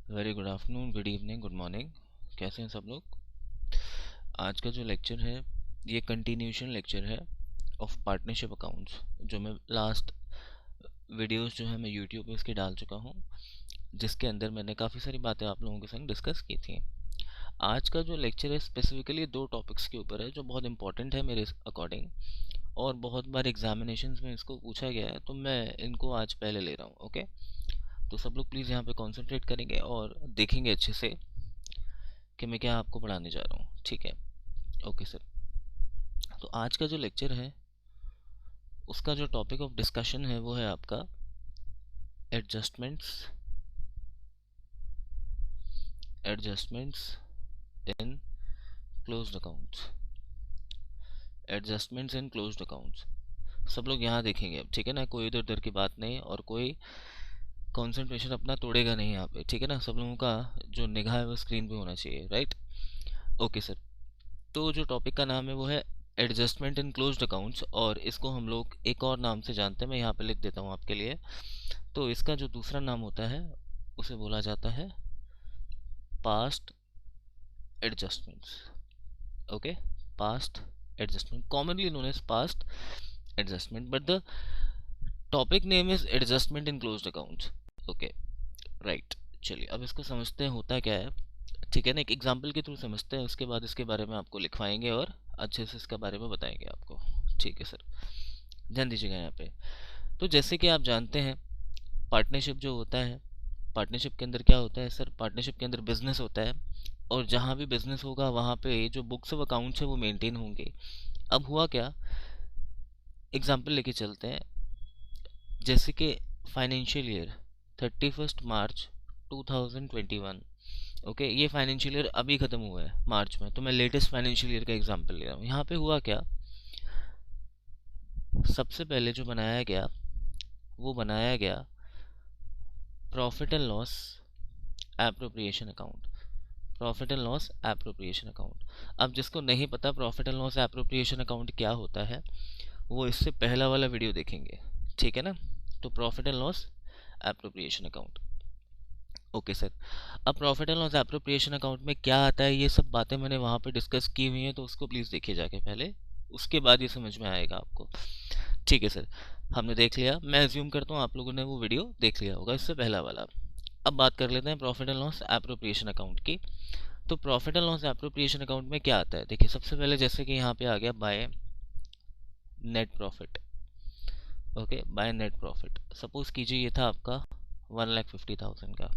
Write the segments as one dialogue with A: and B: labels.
A: Very good afternoon, good evening, good morning. कैसे हैं सब लोग? आज का जो लेक्चर है ये कंटिन्यूशन लेक्चर है ऑफ पार्टनरशिप अकाउंट्स, जो मैं लास्ट वीडियोस जो है मैं यूट्यूब पे इसके डाल चुका हूँ, जिसके अंदर मैंने काफ़ी सारी बातें आप लोगों के संग डिस्कस की थी। आज का जो लेक्चर है स्पेसिफिकली दो टॉपिक्स के ऊपर है जो बहुत इंपॉर्टेंट है मेरे अकॉर्डिंग, और बहुत बार एग्जामिनेशंस में इसको पूछा गया है, तो मैं इनको आज पहले ले रहा हूँ। ओके, तो सब लोग प्लीज़ यहाँ पे कॉन्सेंट्रेट करेंगे और देखेंगे अच्छे से कि मैं क्या आपको पढ़ाने जा रहा हूँ। ठीक है, ओके सर। तो आज का जो लेक्चर है उसका जो टॉपिक ऑफ डिस्कशन है वो है आपका एडजस्टमेंट्स एडजस्टमेंट्स इन क्लोज्ड अकाउंट्स। एडजस्टमेंट्स इन क्लोज्ड अकाउंट्स, सब लोग यहाँ देखेंगे अब, ठीक है ना? कोई इधर उधर की बात नहीं और कोई कंसंट्रेशन अपना तोड़ेगा नहीं यहाँ पे, ठीक है ना? सब लोगों का जो निगाह है वो स्क्रीन पे होना चाहिए, राइट? Okay sir. तो जो टॉपिक का नाम है वो है एडजस्टमेंट इन क्लोज्ड अकाउंट्स, और इसको हम लोग एक और नाम से जानते हैं, मैं यहाँ पे लिख देता हूँ आपके लिए। तो इसका जो दूसरा नाम होता है उसे बोला जाता है past adjustments. Okay, past adjustment, commonly known as past adjustment, but the topic name is adjustment in closed accounts. Okay, right. चलिए अब इसको समझते हैं होता क्या है, ठीक है ना? एक एग्जाम्पल के थ्रू समझते हैं, उसके बाद इसके बारे में आपको लिखवाएंगे और अच्छे से इसके बारे में बताएंगे आपको। ठीक है सर, ध्यान दीजिएगा यहाँ पे। तो जैसे कि आप जानते हैं पार्टनरशिप जो होता है, पार्टनरशिप के अंदर क्या होता है सर? पार्टनरशिप के अंदर बिजनेस होता है, और जहाँ भी बिजनेस होगा वहाँ पे जो बुक्स ऑफ अकाउंट्स है वो मेंटेन होंगे। अब हुआ क्या, एग्जाम्पल लेके चलते हैं। जैसे कि फाइनेंशियल ईयर 31 मार्च 2021, ओके, ये फाइनेंशियल ईयर अभी ख़त्म हुआ है मार्च में, तो मैं लेटेस्ट फाइनेंशियल ईयर का एग्जांपल ले रहा हूँ। यहाँ पे हुआ क्या, सबसे पहले जो बनाया गया वो बनाया गया profit and loss appropriation account. Profit and loss appropriation account. अब जिसको नहीं पता profit and loss appropriation account क्या होता है, वो इससे पहला वाला वीडियो देखेंगे, ठीक है ना? तो profit and loss appropriation account, okay sir. अब profit and loss appropriation account में क्या आता है, ये सब बातें मैंने वहाँ पे डिस्कस की हुई हैं, तो उसको प्लीज़ देखिए जाके पहले, उसके बाद ये समझ में आएगा आपको। ठीक है सर, हमने देख लिया, मैं एज्यूम करता हूँ आप लोगों ने वो वीडियो देख लिया होगा, इससे पहला वाला। अब बात कर लेते हैं profit and loss appropriation account की। तो profit and loss appropriation account में क्या आता है, देखिए सबसे पहले जैसे कि यहाँ पे आ गया by net profit. Okay, by net profit, suppose कीजिए ये था आपका 1,50,000 का।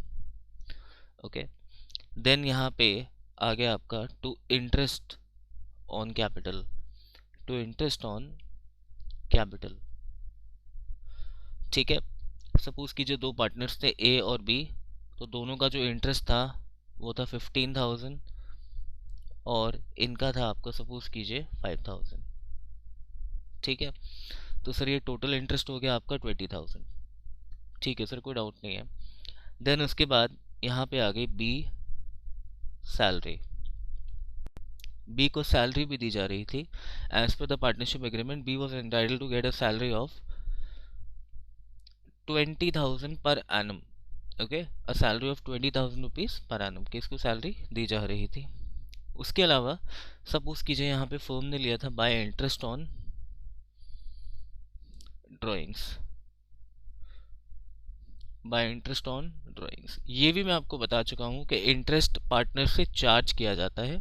A: ओके, देन यहाँ पे आ गया आपका to interest on capital, to interest on capital, ठीक है? सपोज कीजिए दो पार्टनर्स थे ए और बी, तो दोनों का जो इंटरेस्ट था वो था 15,000, और इनका था आपका सपोज कीजिए 5,000, ठीक है? तो सर ये टोटल इंटरेस्ट हो गया आपका 20,000, ठीक है सर, कोई डाउट नहीं है। देन उसके बाद यहाँ पे आ गई बी सैलरी, बी को सैलरी भी दी जा रही थी। As per the partnership agreement B was entitled to get a salary of 20,000 per annum. Okay, a salary of 20,000 rupees per annum की इसको सैलरी दी जा रही थी। उसके अलावा सपोज कीजिए यहाँ पे फर्म ने लिया था bye interest on drawings, bye interest on drawings. ये भी मैं आपको बता चुका हूँ कि इंटरेस्ट पार्टनर से चार्ज किया जाता है।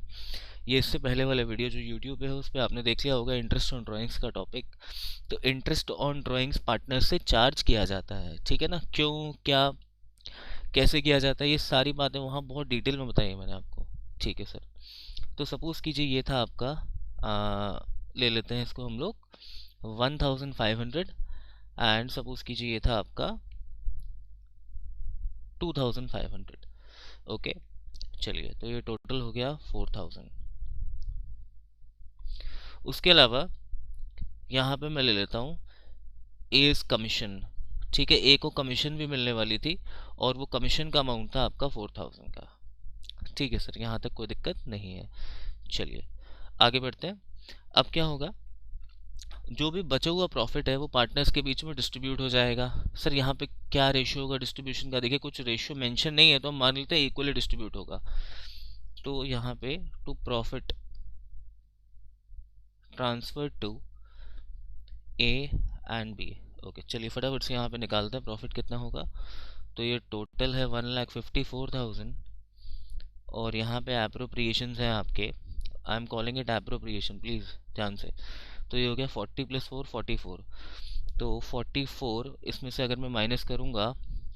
A: ये इससे पहले वाला वीडियो जो यूट्यूब पे है उस पर आपने देख लिया होगा, इंटरेस्ट ऑन ड्राइंग्स का टॉपिक। तो इंटरेस्ट ऑन ड्राइंग्स पार्टनर से चार्ज किया जाता है, ठीक है ना? क्यों, क्या, कैसे किया जाता है, ये सारी बातें वहाँ बहुत डिटेल में बताई है मैंने आपको, ठीक है सर? तो सपोज कीजिए ये था आपका ले लेते हैं इसको हम लोग 1,500, एंड सपोज कीजिए ये था आपका 2,500। ओके, चलिए, तो ये टोटल हो गया 4,000। उसके अलावा यहाँ पे मैं ले लेता हूँ एज कमीशन, ठीक है? ए को कमीशन भी मिलने वाली थी, और वो कमीशन का अमाउंट था आपका 4,000 का, ठीक है सर, यहाँ तक कोई दिक्कत नहीं है। चलिए आगे बढ़ते हैं। अब क्या होगा, जो भी बचा हुआ प्रॉफिट है वो पार्टनर्स के बीच में डिस्ट्रीब्यूट हो जाएगा। सर यहाँ पे क्या रेशियो होगा डिस्ट्रीब्यूशन का? देखिए कुछ रेशियो मेंशन नहीं है तो हम मान लेते हैं इक्वली डिस्ट्रीब्यूट होगा। तो यहाँ पे to profit transfer to A and B. Okay चलिए फटाफट से यहाँ पे निकालते हैं प्रॉफिट कितना होगा। तो ये टोटल है 1,54,000 और यहाँ पे एप्रोप्रिएशन है आपके, I am calling it appropriation please ध्यान से। तो ये हो गया 40 + 4 44। तो 44 इसमें से अगर मैं माइनस करूँगा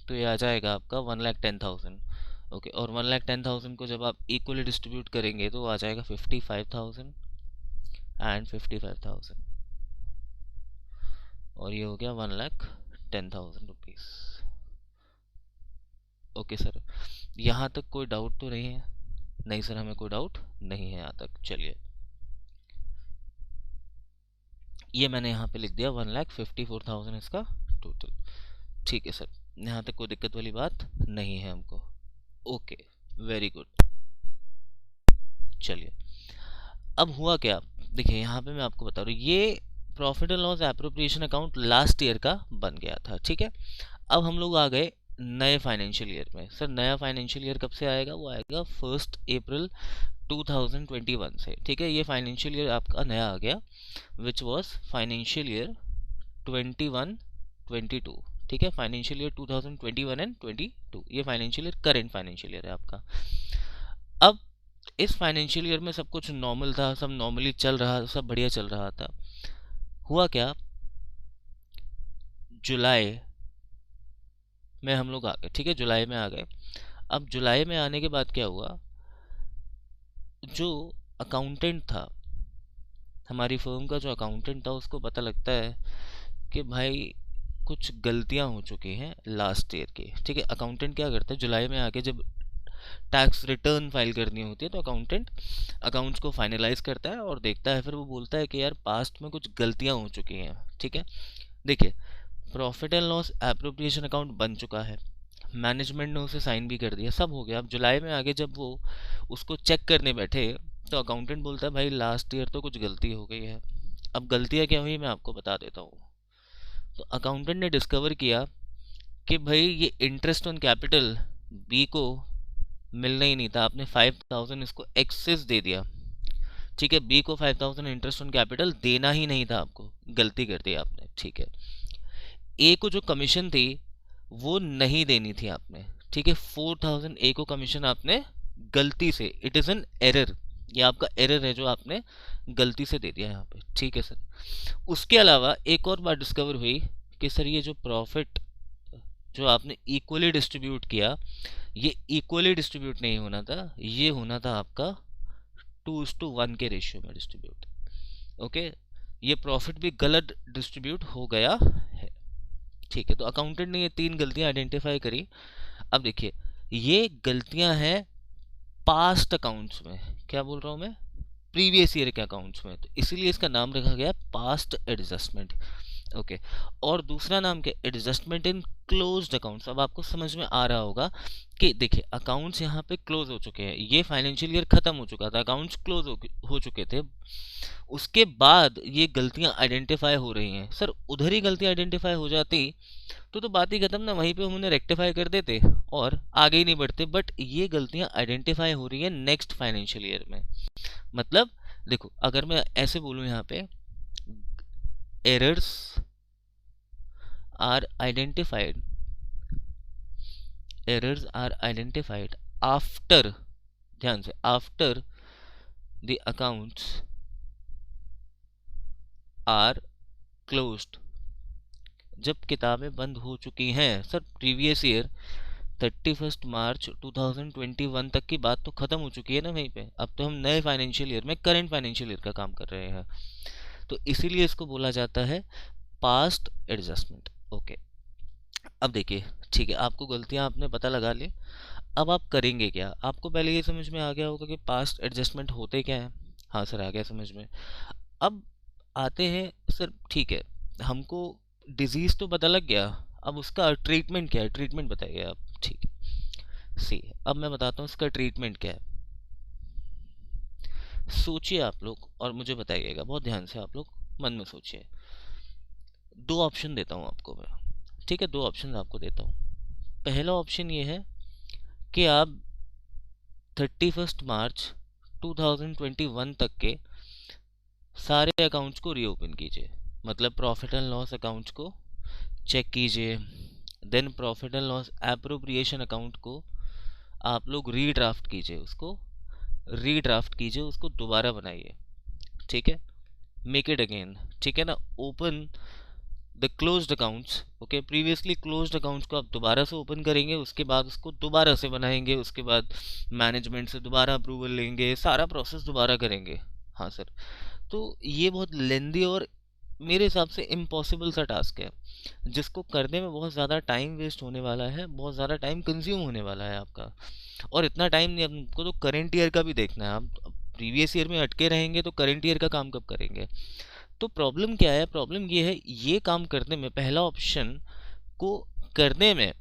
A: तो ये आ जाएगा आपका 1,10,000। ओके और 1,10,000 को जब आप इक्वली डिस्ट्रीब्यूट करेंगे तो आ जाएगा 55,000 एंड 55,000 और ये हो गया 1,10,000 रुपीज़। ओके सर यहाँ तक कोई डाउट तो नहीं है? नहीं सर हमें कोई डाउट नहीं है यहाँ तक। चलिए ये मैंने यहाँ पे लिख दिया 1,54,000 इसका टोटल। ठीक है सर यहाँ तक कोई दिक्कत वाली बात नहीं है हमको। Okay very good. चलिए अब हुआ क्या, देखिए यहाँ पे मैं आपको बता रहा हूँ ये profit and loss appropriation account last year का बन गया था। ठीक है अब हम लोग आ गए नए फाइनेंशियल ईयर में। सर नया फाइनेंशियल ईयर कब से आएगा? वो आएगा 1 अप्रैल 2021 से। ठीक है ये फाइनेंशियल ईयर आपका नया आ गया विच वॉज फाइनेंशियल ईयर 21-22। ठीक है फाइनेंशियल ईयर 2021 एंड 22 ये financial year current financial year है आपका। अब इस फाइनेंशियल ईयर में सब कुछ नॉर्मल था, सब नॉर्मली चल रहा, सब बढ़िया चल रहा था। हुआ क्या, जुलाई में हम लोग आ गए। ठीक है जुलाई में आ गए। अब जुलाई में आने के बाद क्या हुआ, जो अकाउंटेंट था हमारी फर्म का, जो अकाउंटेंट था उसको पता लगता है कि भाई कुछ गलतियां हो चुकी हैं लास्ट ईयर की। ठीक है अकाउंटेंट क्या करता है जुलाई में आके जब टैक्स रिटर्न फाइल करनी होती है तो अकाउंटेंट अकाउंट्स को फाइनलाइज करता है और देखता है, फिर वो बोलता है कि यार पास्ट में कुछ गलतियां हो चुकी हैं। ठीक है देखिए profit and loss appropriation account बन चुका है, मैनेजमेंट ने उसे साइन भी कर दिया, सब हो गया। अब जुलाई में आगे जब वो उसको चेक करने बैठे तो अकाउंटेंट बोलता है भाई लास्ट ईयर तो कुछ गलती हो गई है। अब गलतियाँ क्या हुई मैं आपको बता देता हूँ। तो अकाउंटेंट ने डिस्कवर किया कि भाई ये इंटरेस्ट ऑन कैपिटल बी को मिलना ही नहीं था, आपने 5,000 इसको एक्सेस दे दिया। ठीक है बी को 5,000 इंटरेस्ट ऑन कैपिटल देना ही नहीं था आपको, गलती कर दी आपने। ठीक है ए को जो कमीशन थी वो नहीं देनी थी आपने। ठीक है 4,000 ए को कमीशन आपने गलती से, इट इज़ एन एरर, ये आपका एरर है जो आपने गलती से दे दिया यहाँ पे। ठीक है सर उसके अलावा एक और बात डिस्कवर हुई कि सर ये जो प्रॉफिट जो आपने इक्वली डिस्ट्रीब्यूट किया ये इक्वली डिस्ट्रीब्यूट नहीं होना था, ये होना था आपका 2:1 के रेशियो में डिस्ट्रीब्यूट। ओके ये प्रॉफिट भी गलत डिस्ट्रीब्यूट हो गया है। ठीक है तो अकाउंटेंट ने ये 3 गलतियां आइडेंटिफाई करी। अब देखिए ये गलतियां हैं पास्ट अकाउंट्स में, क्या बोल रहा हूँ मैं, प्रीवियस ईयर के अकाउंट्स में, तो इसीलिए इसका नाम रखा गया पास्ट एडजस्टमेंट। ओके और दूसरा नाम क्या, एडजस्टमेंट इन क्लोज्ड अकाउंट्स। अब आपको समझ में आ रहा होगा कि देखिए अकाउंट्स यहाँ पे क्लोज हो चुके हैं, ये फाइनेंशियल ईयर खत्म हो चुका था, अकाउंट्स क्लोज हो चुके थे, उसके बाद ये गलतियां आइडेंटिफाई हो रही हैं। सर उधर ही गलतियां आइडेंटिफाई हो जाती तो बात ही खत्म ना, वहीं पे हम उन्हें रेक्टिफाई कर देते और आगे ही नहीं बढ़ते। बट ये गलतियां आइडेंटिफाई हो रही है नेक्स्ट फाइनेंशियल ईयर में। मतलब देखो अगर मैं ऐसे बोलूं यहाँ पे errors are identified, errors are identified after, ध्यान से, after the accounts are closed, जब किताबें बंद हो चुकी हैं। सर प्रीवियस ईयर 31 मार्च 2021 तक की बात तो खत्म हो चुकी है ना वहीं पे, अब तो हम नए फाइनेंशियल ईयर में करेंट फाइनेंशियल ईयर का काम कर रहे हैं, तो इसीलिए इसको बोला जाता है पास्ट एडजस्टमेंट। ओके अब देखिए ठीक है आपको गलतियां आपने पता लगा ली, अब आप करेंगे क्या, आपको पहले ये समझ में आ गया होगा कि पास्ट एडजस्टमेंट होते क्या है। हाँ सर आ गया समझ में। अब आते हैं सर ठीक है हमको डिजीज तो पता लग गया, अब उसका ट्रीटमेंट क्या है, ट्रीटमेंट बताइए आप। ठीक है सी अब मैं बताता हूँ इसका ट्रीटमेंट क्या है। सोचिए आप लोग और मुझे बताइएगा, बहुत ध्यान से आप लोग मन में सोचिए। दो ऑप्शन देता हूँ आपको मैं, ठीक है, दो ऑप्शन आपको देता हूँ। पहला ऑप्शन ये है कि आप 31 मार्च 2021 तक के सारे अकाउंट्स को रीओपन कीजिए, मतलब प्रॉफिट एंड लॉस अकाउंट्स को चेक कीजिए। Then profit and loss appropriation account को आप लोग रीड्राफ्ट कीजिए, उसको दोबारा बनाइए, ठीक है, मेक इट अगेन, ठीक है ना, open the closed accounts, okay, previously closed accounts को आप दोबारा से ओपन करेंगे, उसके बाद उसको दोबारा से बनाएंगे, उसके बाद मैनेजमेंट से दोबारा अप्रूवल लेंगे, सारा प्रोसेस दोबारा करेंगे। हाँ सर, तो ये बहुत लेंदी और मेरे हिसाब से इम्पॉसिबल सा टास्क है, जिसको करने में बहुत ज़्यादा टाइम वेस्ट होने वाला है, बहुत ज़्यादा टाइम कंज्यूम होने वाला है आपका। और इतना टाइम नहीं, आपको तो करेंट ईयर का भी देखना है, आप प्रीवियस ईयर में अटके रहेंगे तो करेंट ईयर का काम कब करेंगे। तो प्रॉब्लम क्या है, प्रॉब्लम ये है, ये काम करने में, पहला ऑप्शन को करने में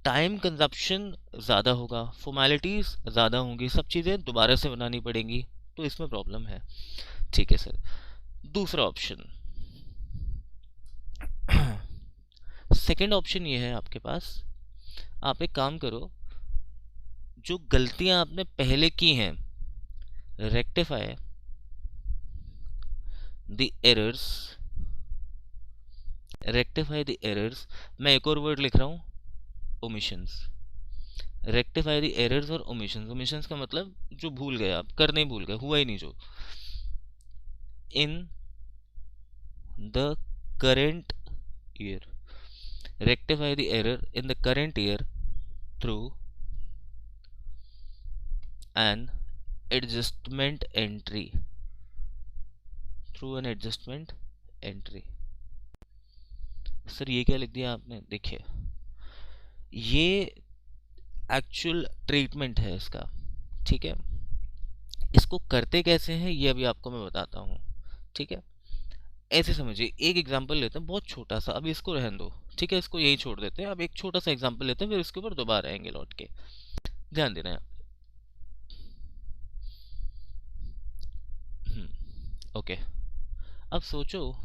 A: टाइम कंजप्शन ज़्यादा होगा, फॉर्मेलिटीज़ ज़्यादा होंगी, सब चीज़ें दोबारा से बनानी पड़ेंगी, तो इसमें प्रॉब्लम है, ठीक है सर। दूसरा ऑप्शन, सेकंड ऑप्शन ये है आपके पास, आप एक काम करो, जो गलतियां आपने पहले की हैं, रेक्टिफाई द एरर्स, मैं एक और वर्ड लिख रहा हूं, ओमिशंस, रेक्टिफाई द एरर्स और ओमिशंस का मतलब जो भूल गए आप, कर नहीं, भूल गए, हुआ ही नहीं जो, in the current year, rectify the error in the current year through an adjustment entry, sir ये क्या लिख दिया आपने, देखिए ये एक्चुअल ट्रीटमेंट है इसका, ठीक है, इसको करते कैसे हैं ये अभी आपको मैं बताता हूँ, ठीक है। ऐसे समझिए, एक एग्जांपल लेते हैं बहुत छोटा सा, अभी इसको रहने दो, ठीक है, इसको यही छोड़ देते हैं, अब एक छोटा सा एग्जांपल लेते हैं, फिर इसके ऊपर दोबारा आएंगे लौट के, ध्यान देना है। ओके, अब सोचो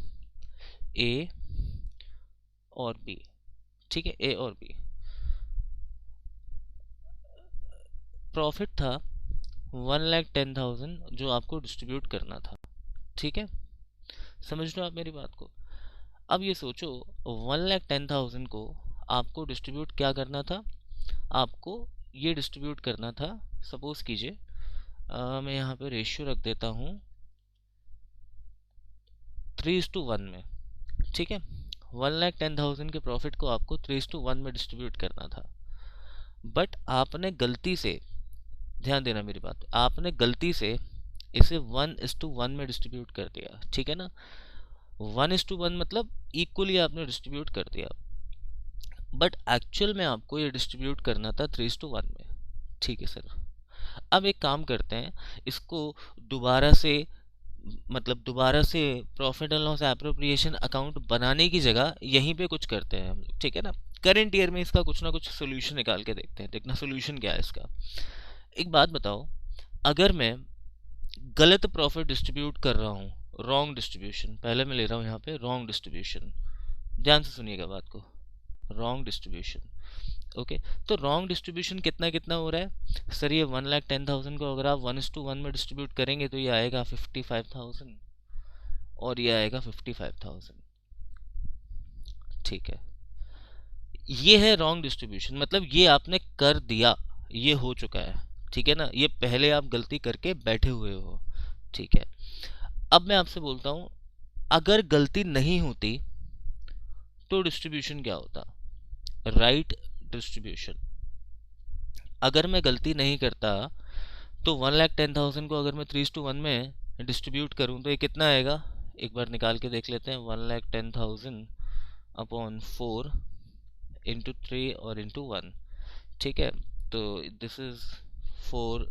A: ए और बी, ठीक है, ए और बी, प्रॉफिट था 1,10,000 जो आपको डिस्ट्रीब्यूट करना था, ठीक है, समझ लो आप मेरी बात को। अब ये सोचो 1,10,000 को आपको डिस्ट्रीब्यूट क्या करना था, आपको ये डिस्ट्रीब्यूट करना था, सपोज कीजिए मैं यहाँ पे रेशियो रख देता हूँ 3:1 में, ठीक है, 1,10,000 के प्रॉफिट को आपको 3:1 में डिस्ट्रीब्यूट करना था, बट आपने गलती से, ध्यान देना मेरी बात, आपने गलती से इसे 1:1 में डिस्ट्रीब्यूट कर दिया, ठीक है ना, 1:1 मतलब इक्वली आपने डिस्ट्रीब्यूट कर दिया, बट एक्चुअल में आपको ये डिस्ट्रीब्यूट करना था 3:1 में, ठीक है सर। अब एक काम करते हैं, इसको दोबारा से, मतलब दोबारा से profit and loss appropriation account बनाने की जगह यहीं पे कुछ करते हैं हम लोग, ठीक है ना, करंट ईयर में इसका कुछ ना कुछ सोल्यूशन निकाल के देखते हैं, देखना सोल्यूशन क्या है इसका। एक बात बताओ, अगर मैं गलत प्रॉफिट डिस्ट्रीब्यूट कर रहा हूँ, रॉन्ग डिस्ट्रीब्यूशन, पहले मैं ले रहा हूँ यहाँ पे रॉन्ग डिस्ट्रीब्यूशन, ध्यान से सुनिएगा बात को, रॉन्ग डिस्ट्रीब्यूशन, ओके, तो रॉन्ग डिस्ट्रीब्यूशन कितना कितना हो रहा है सर, ये 1,10,000 को अगर आप 1:1 में डिस्ट्रीब्यूट करेंगे तो ये आएगा 55,000 और ये आएगा 55,000, ठीक है, ये है रॉन्ग डिस्ट्रीब्यूशन, मतलब ये आपने कर दिया, ये हो चुका है, ठीक है ना, ये पहले आप गलती करके बैठे हुए हो, ठीक है। अब मैं आपसे बोलता हूं, अगर गलती नहीं होती तो डिस्ट्रीब्यूशन क्या होता, राइट डिस्ट्रीब्यूशन। अगर मैं गलती नहीं करता तो 1,10,000 को अगर मैं 3:1 में डिस्ट्रीब्यूट करूं तो ये कितना आएगा, एक बार निकाल के देख लेते हैं, 1,10,000 अपॉन 4 इंटू 3 और इंटू 1, ठीक है, तो दिस इज 4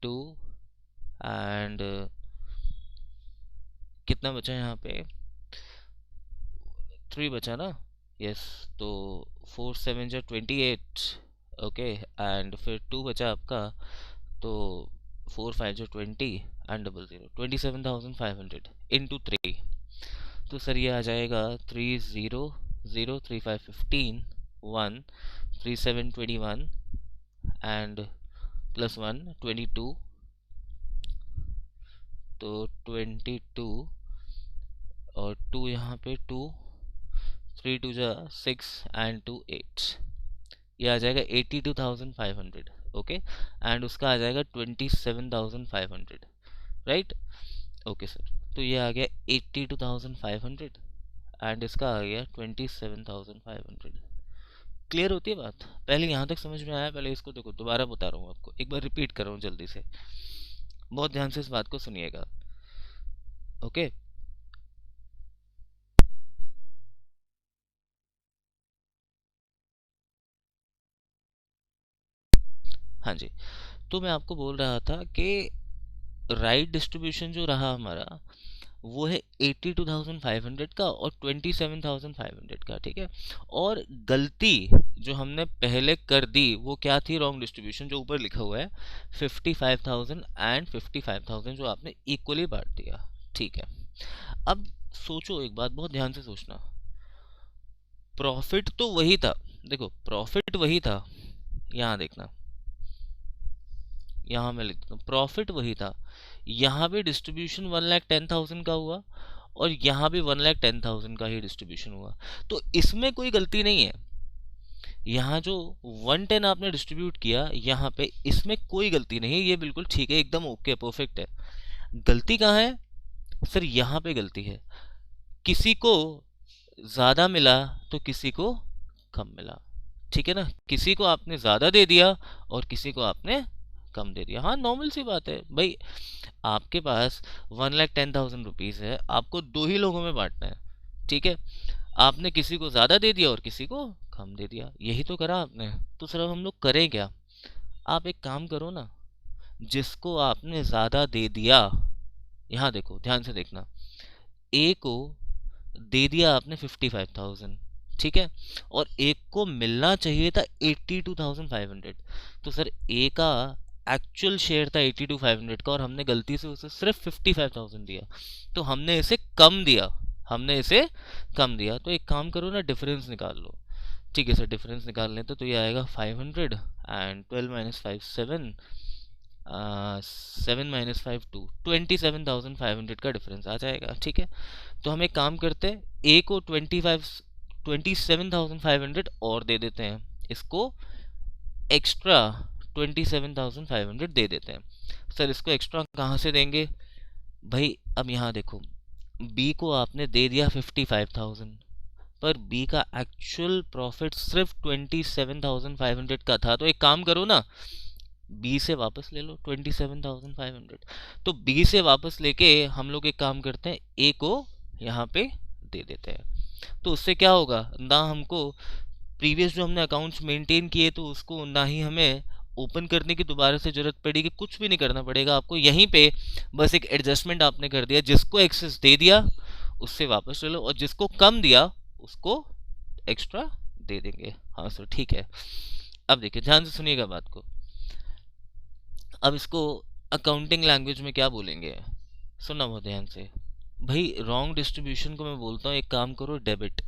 A: 2 एंड कितना बचा यहाँ पे, 3 बचा ना, यस, तो 4 7 जा 28, ओके, एंड फिर 2 बचा आपका, तो 4 5 जा 20 एंड 00 27,500 इंटू 3, तो सर ये आ जाएगा 300 3515 1 3721 एंड प्लस 1 22, तो 22 और 2 यहाँ पे 2, 3 2 जा 6 एंड 2 8, ये आ जाएगा 82,500। ओके, एंड उसका आ जाएगा 27,500, राइट। ओके सर, तो ये आ गया 82,500 एंड इसका आ गया 27,500। क्लियर होती है बात? पहले यहाँ तक समझ में आया? पहले इसको देखो, दोबारा बता रहा हूँ आपको, एक बार रिपीट कर रहा हूँ जल्दी से, बहुत ध्यान से इस बात को सुनिएगा। ओके, हाँ जी। तो मैं आपको बोल रहा था कि राइट डिस्ट्रीब्यूशन जो रहा हमारा वो है 82,500 का और 27,500 का, ठीक है। और गलती जो हमने पहले कर दी वो क्या थी? रॉन्ग डिस्ट्रीब्यूशन, जो ऊपर लिखा हुआ है 55,000 एंड 55,000 जो आपने इक्वली बांट दिया, ठीक है। अब सोचो एक बात, बहुत ध्यान से सोचना, प्रॉफिट तो वही था, देखो प्रॉफिट वही था, यहाँ देखना, यहाँ मैं लिख देता हूँ प्रॉफिट वही था, यहाँ भी डिस्ट्रीब्यूशन 1,10,000 का हुआ और यहाँ भी 1,10,000 का ही डिस्ट्रीब्यूशन हुआ, तो इसमें कोई गलती नहीं है। यहाँ जो 110 आपने डिस्ट्रीब्यूट किया यहाँ पे, इसमें कोई गलती नहीं है, ये बिल्कुल ठीक है, एकदम ओके परफेक्ट है। गलती कहाँ है सर? यहाँ पे गलती है, किसी को ज्यादा मिला तो किसी को कम मिला, ठीक है ना। किसी को आपने ज्यादा दे दिया और किसी को आपने कम दे दिया। हाँ, नॉर्मल सी बात है भाई, आपके पास 1,10,000 रुपीज है, आपको दो ही लोगों में बांटना है, ठीक है। आपने किसी को ज्यादा दे दिया और किसी को कम दे दिया, यही तो करा आपने। तो सर अब हम लोग करें क्या? आप एक काम करो ना, जिसको आपने ज्यादा दे दिया, यहाँ देखो ध्यान से देखना, ए को दे दिया आपने 55,000, ठीक है, और एक को मिलना चाहिए था 82,500, तो सर ए का एक्चुअल शेयर था 82,500 का और हमने गलती से उसे सिर्फ 55,000 दिया, तो हमने इसे कम दिया, हमने इसे कम दिया। तो एक काम करो ना, डिफरेंस निकाल लो, ठीक है सर। डिफरेंस निकाल लेते तो ये आएगा 500 एंड 12 माइनस 5 7, 7 माइनस 5 2, 27,500 का डिफरेंस आ जाएगा, ठीक है। तो हम एक काम करते हैं, ए को 27,500 और दे देते हैं, इसको एक्स्ट्रा 27,500 दे देते हैं। सर इसको एक्स्ट्रा कहाँ से देंगे भाई? अब यहाँ देखो, बी को आपने दे दिया 55,000, पर बी का एक्चुअल प्रॉफिट सिर्फ 27,500 का था, तो एक काम करो ना, बी से वापस ले लो 27,500। तो बी से वापस लेके हम लोग एक काम करते हैं, ए को यहाँ पे दे देते हैं। तो उससे क्या होगा ना, हमको प्रीवियस जो हमने अकाउंट्स मेंटेन किए तो उसको ना ही हमें ओपन करने की दोबारा से जरूरत पड़ेगी, कुछ भी नहीं करना पड़ेगा आपको, यहीं पे बस एक एडजस्टमेंट आपने कर दिया, जिसको एक्सेस दे दिया उससे वापस ले लो और जिसको कम दिया उसको एक्स्ट्रा दे देंगे। हाँ सर ठीक है। अब देखिए ध्यान से सुनिएगा बात को, अब इसको अकाउंटिंग लैंग्वेज में क्या बोलेंगे, सुनना बहुत ध्यान से भाई। रॉन्ग डिस्ट्रीब्यूशन को मैं बोलता हूँ एक काम करो, डेबिट।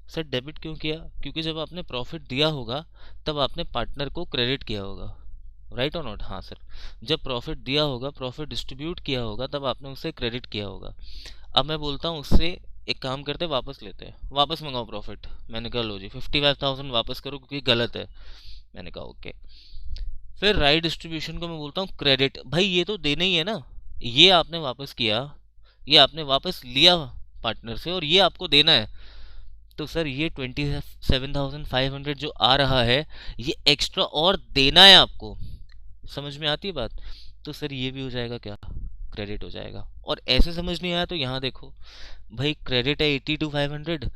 A: सर डेबिट क्यों किया? क्योंकि जब आपने प्रॉफिट दिया होगा तब आपने पार्टनर को क्रेडिट किया होगा, राइट और नॉट? हाँ सर, जब प्रॉफिट दिया होगा, प्रॉफिट डिस्ट्रीब्यूट किया होगा, तब आपने उसे क्रेडिट किया होगा। अब मैं बोलता हूँ उससे एक काम करते हैं, वापस लेते हैं, वापस मंगाओ प्रॉफिट। मैंने कहा लो जी 55,000 वापस करो क्योंकि गलत है। मैंने कहा ओके। फिर राइट डिस्ट्रीब्यूशन को मैं बोलता हूँ क्रेडिट। भाई ये तो देना ही है ना, ये आपने वापस किया, ये आपने वापस लिया पार्टनर से और ये आपको देना है, तो सर ये 27,500 जो आ रहा है ये एक्स्ट्रा और देना है आपको। समझ में आती है बात? तो सर ये भी हो जाएगा क्या, क्रेडिट हो जाएगा। और ऐसे समझ नहीं आया तो यहाँ देखो भाई, क्रेडिट है 82,500,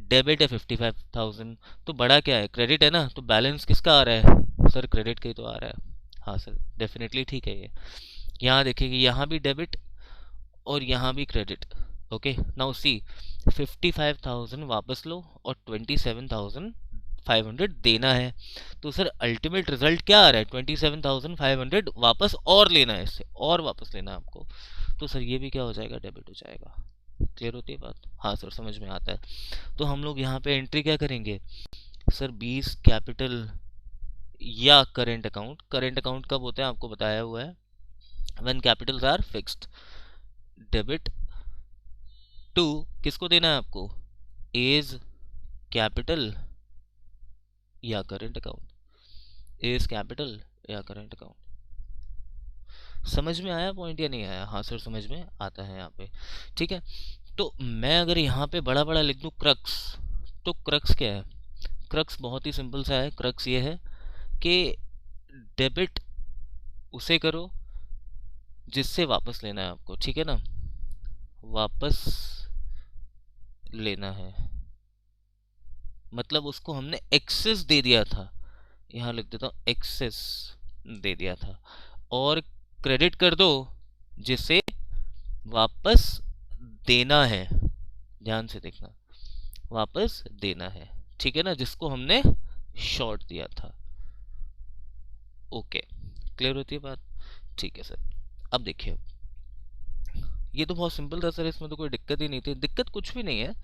A: डेबिट है 55,000, तो बड़ा क्या है, क्रेडिट है ना, तो बैलेंस किसका आ रहा है सर? क्रेडिट का ही तो आ रहा है। हाँ सर डेफिनेटली ठीक है ये। यहाँ देखिए यहाँ भी डेबिट और यहाँ भी क्रेडिट। ओके नाउ सी, 55,000 वापस लो और 27,500 देना है, तो सर अल्टीमेट रिजल्ट क्या आ रहा है, 27,500 वापस और लेना है, इससे और वापस लेना है आपको। तो सर ये भी क्या हो जाएगा, डेबिट हो जाएगा। क्लियर होती है बात? हाँ सर समझ में आता है। तो हम लोग यहाँ पे एंट्री क्या करेंगे सर, 20 कैपिटल या करेंट अकाउंट। करेंट अकाउंट कब होते हैं आपको बताया हुआ है, when capitals are fixed. Debit to किसको देना है आपको, एज कैपिटल या करेंट अकाउंट, एज कैपिटल या करेंट अकाउंट। समझ में आया पॉइंट या नहीं आया? हाँ सर समझ में आता है यहाँ पे, ठीक है। तो मैं अगर यहाँ पे बड़ा बड़ा लिख दूँ क्रक्स, तो क्रक्स क्या है, क्रक्स बहुत ही सिंपल सा है। क्रक्स ये है कि डेबिट उसे करो जिससे वापस लेना है आपको, ठीक है ना, वापस लेना है, मतलब उसको हमने एक्सेस दे दिया था, यहाँ लिख देता हूँ एक्सेस दे दिया था। और क्रेडिट कर दो जिसे वापस देना है, ध्यान से देखना, वापस देना है, ठीक है ना, जिसको हमने शॉर्ट दिया था। ओके, क्लियर होती है बात? ठीक है सर। अब देखिए, ये तो बहुत सिंपल था सर, इसमें तो कोई दिक्कत ही नहीं थी। दिक्कत कुछ भी नहीं है।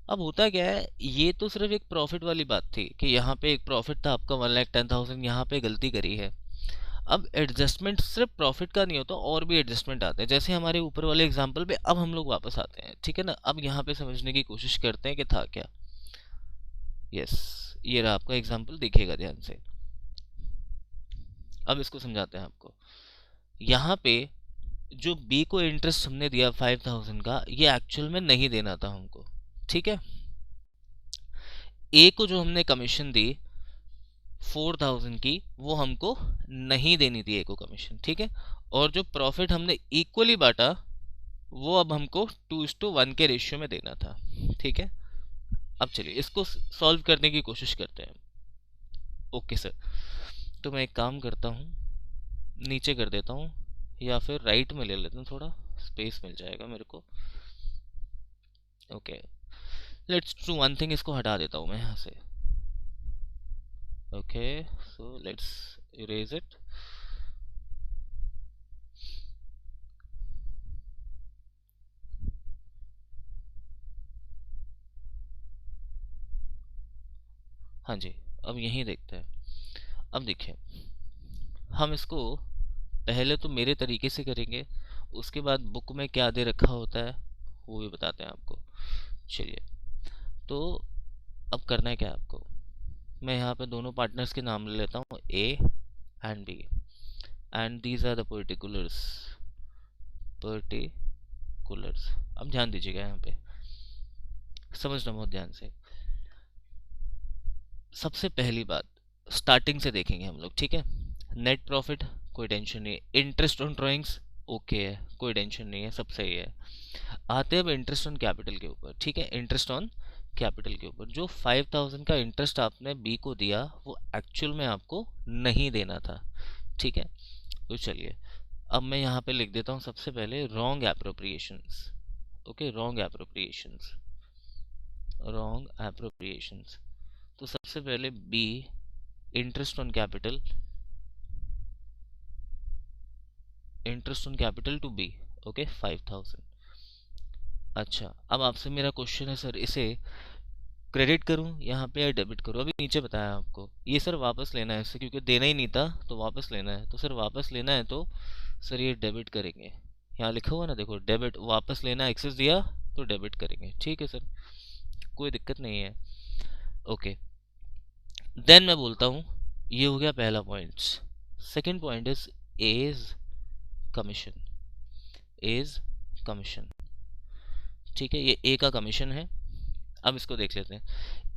A: अब होता क्या है, ये तो सिर्फ एक प्रॉफिट वाली बात थी कि यहाँ पे एक प्रॉफिट था आपका 1,10,000, यहाँ पे गलती करी है। अब एडजस्टमेंट सिर्फ प्रॉफिट का नहीं होता, और भी एडजस्टमेंट आते हैं, जैसे हमारे ऊपर वाले एग्जांपल पे अब हम लोग वापस आते हैं, ठीक है ना। अब यहाँ पे समझने की कोशिश करते हैं कि था क्या। यस, ये रहा आपका एग्जांपल, देखिएगा ध्यान से। अब इसको समझाते हैं आपको। यहाँ पे जो बी को इंटरेस्ट हमने दिया 5,000 का, ये एक्चुअल में नहीं देना था हमको, ठीक है। ए को जो हमने कमीशन दी 4,000 की, वो हमको नहीं देनी थी ए को कमीशन, ठीक है। और जो प्रॉफिट हमने इक्वली बांटा, वो अब हमको 2:1 के रेशियो में देना था, ठीक है। अब चलिए इसको सॉल्व करने की कोशिश करते हैं। ओके सर, तो मैं एक काम करता हूँ, नीचे कर देता हूँ, या फिर राइट में ले लेता हूँ, थोड़ा स्पेस मिल जाएगा मेरे को। Okay, let's do one thing, इसको हटा देता हूँ मैं यहाँ से। Okay, so let's erase it. हाँ जी, अब यहीं देखते हैं। अब देखिए, हम इसको पहले तो मेरे तरीके से करेंगे, उसके बाद बुक में क्या दे रखा होता है वो भी बताते हैं आपको। चलिए, तो अब करना है क्या आपको, मैं यहाँ पे दोनों पार्टनर्स के नाम ले लेता हूँ, A and B, and these are the particulars. अब ध्यान दीजिएगा, यहाँ पे समझना बहुत ध्यान से। सबसे पहली बात, स्टार्टिंग से देखेंगे हम लोग, ठीक है। नेट प्रॉफिट कोई टेंशन नहीं है, इंटरेस्ट ऑन ड्राइंग्स ओके है, कोई टेंशन नहीं है, सब सही है। आते हैं अब इंटरेस्ट ऑन कैपिटल के ऊपर, ठीक है। इंटरेस्ट ऑन कैपिटल के ऊपर जो 5,000 का इंटरेस्ट आपने बी को दिया, वो एक्चुअल में आपको नहीं देना था, ठीक है। तो चलिए, अब मैं यहाँ पे लिख देता हूँ सबसे पहले wrong appropriations. Okay, wrong appropriations, wrong appropriations. तो सबसे पहले B, interest on capital, interest on capital to B, okay 5,000। अच्छा, अब आपसे मेरा क्वेश्चन है सर, इसे क्रेडिट करूं यहाँ पे या डेबिट करूं? अभी नीचे बताया आपको, ये सर वापस लेना है इससे, क्योंकि देना ही नहीं था तो वापस लेना है। तो सर वापस लेना है तो सर ये डेबिट करेंगे, यहाँ लिखा हुआ ना देखो, डेबिट, वापस लेना, एक्सेस दिया तो डेबिट करेंगे, ठीक है सर, कोई दिक्कत नहीं है। ओके, देन मैं बोलता हूँ, ये हो गया पहला point. Second point is as commission, as commission, ठीक है, ये ए का कमीशन है। अब इसको देख लेते हैं,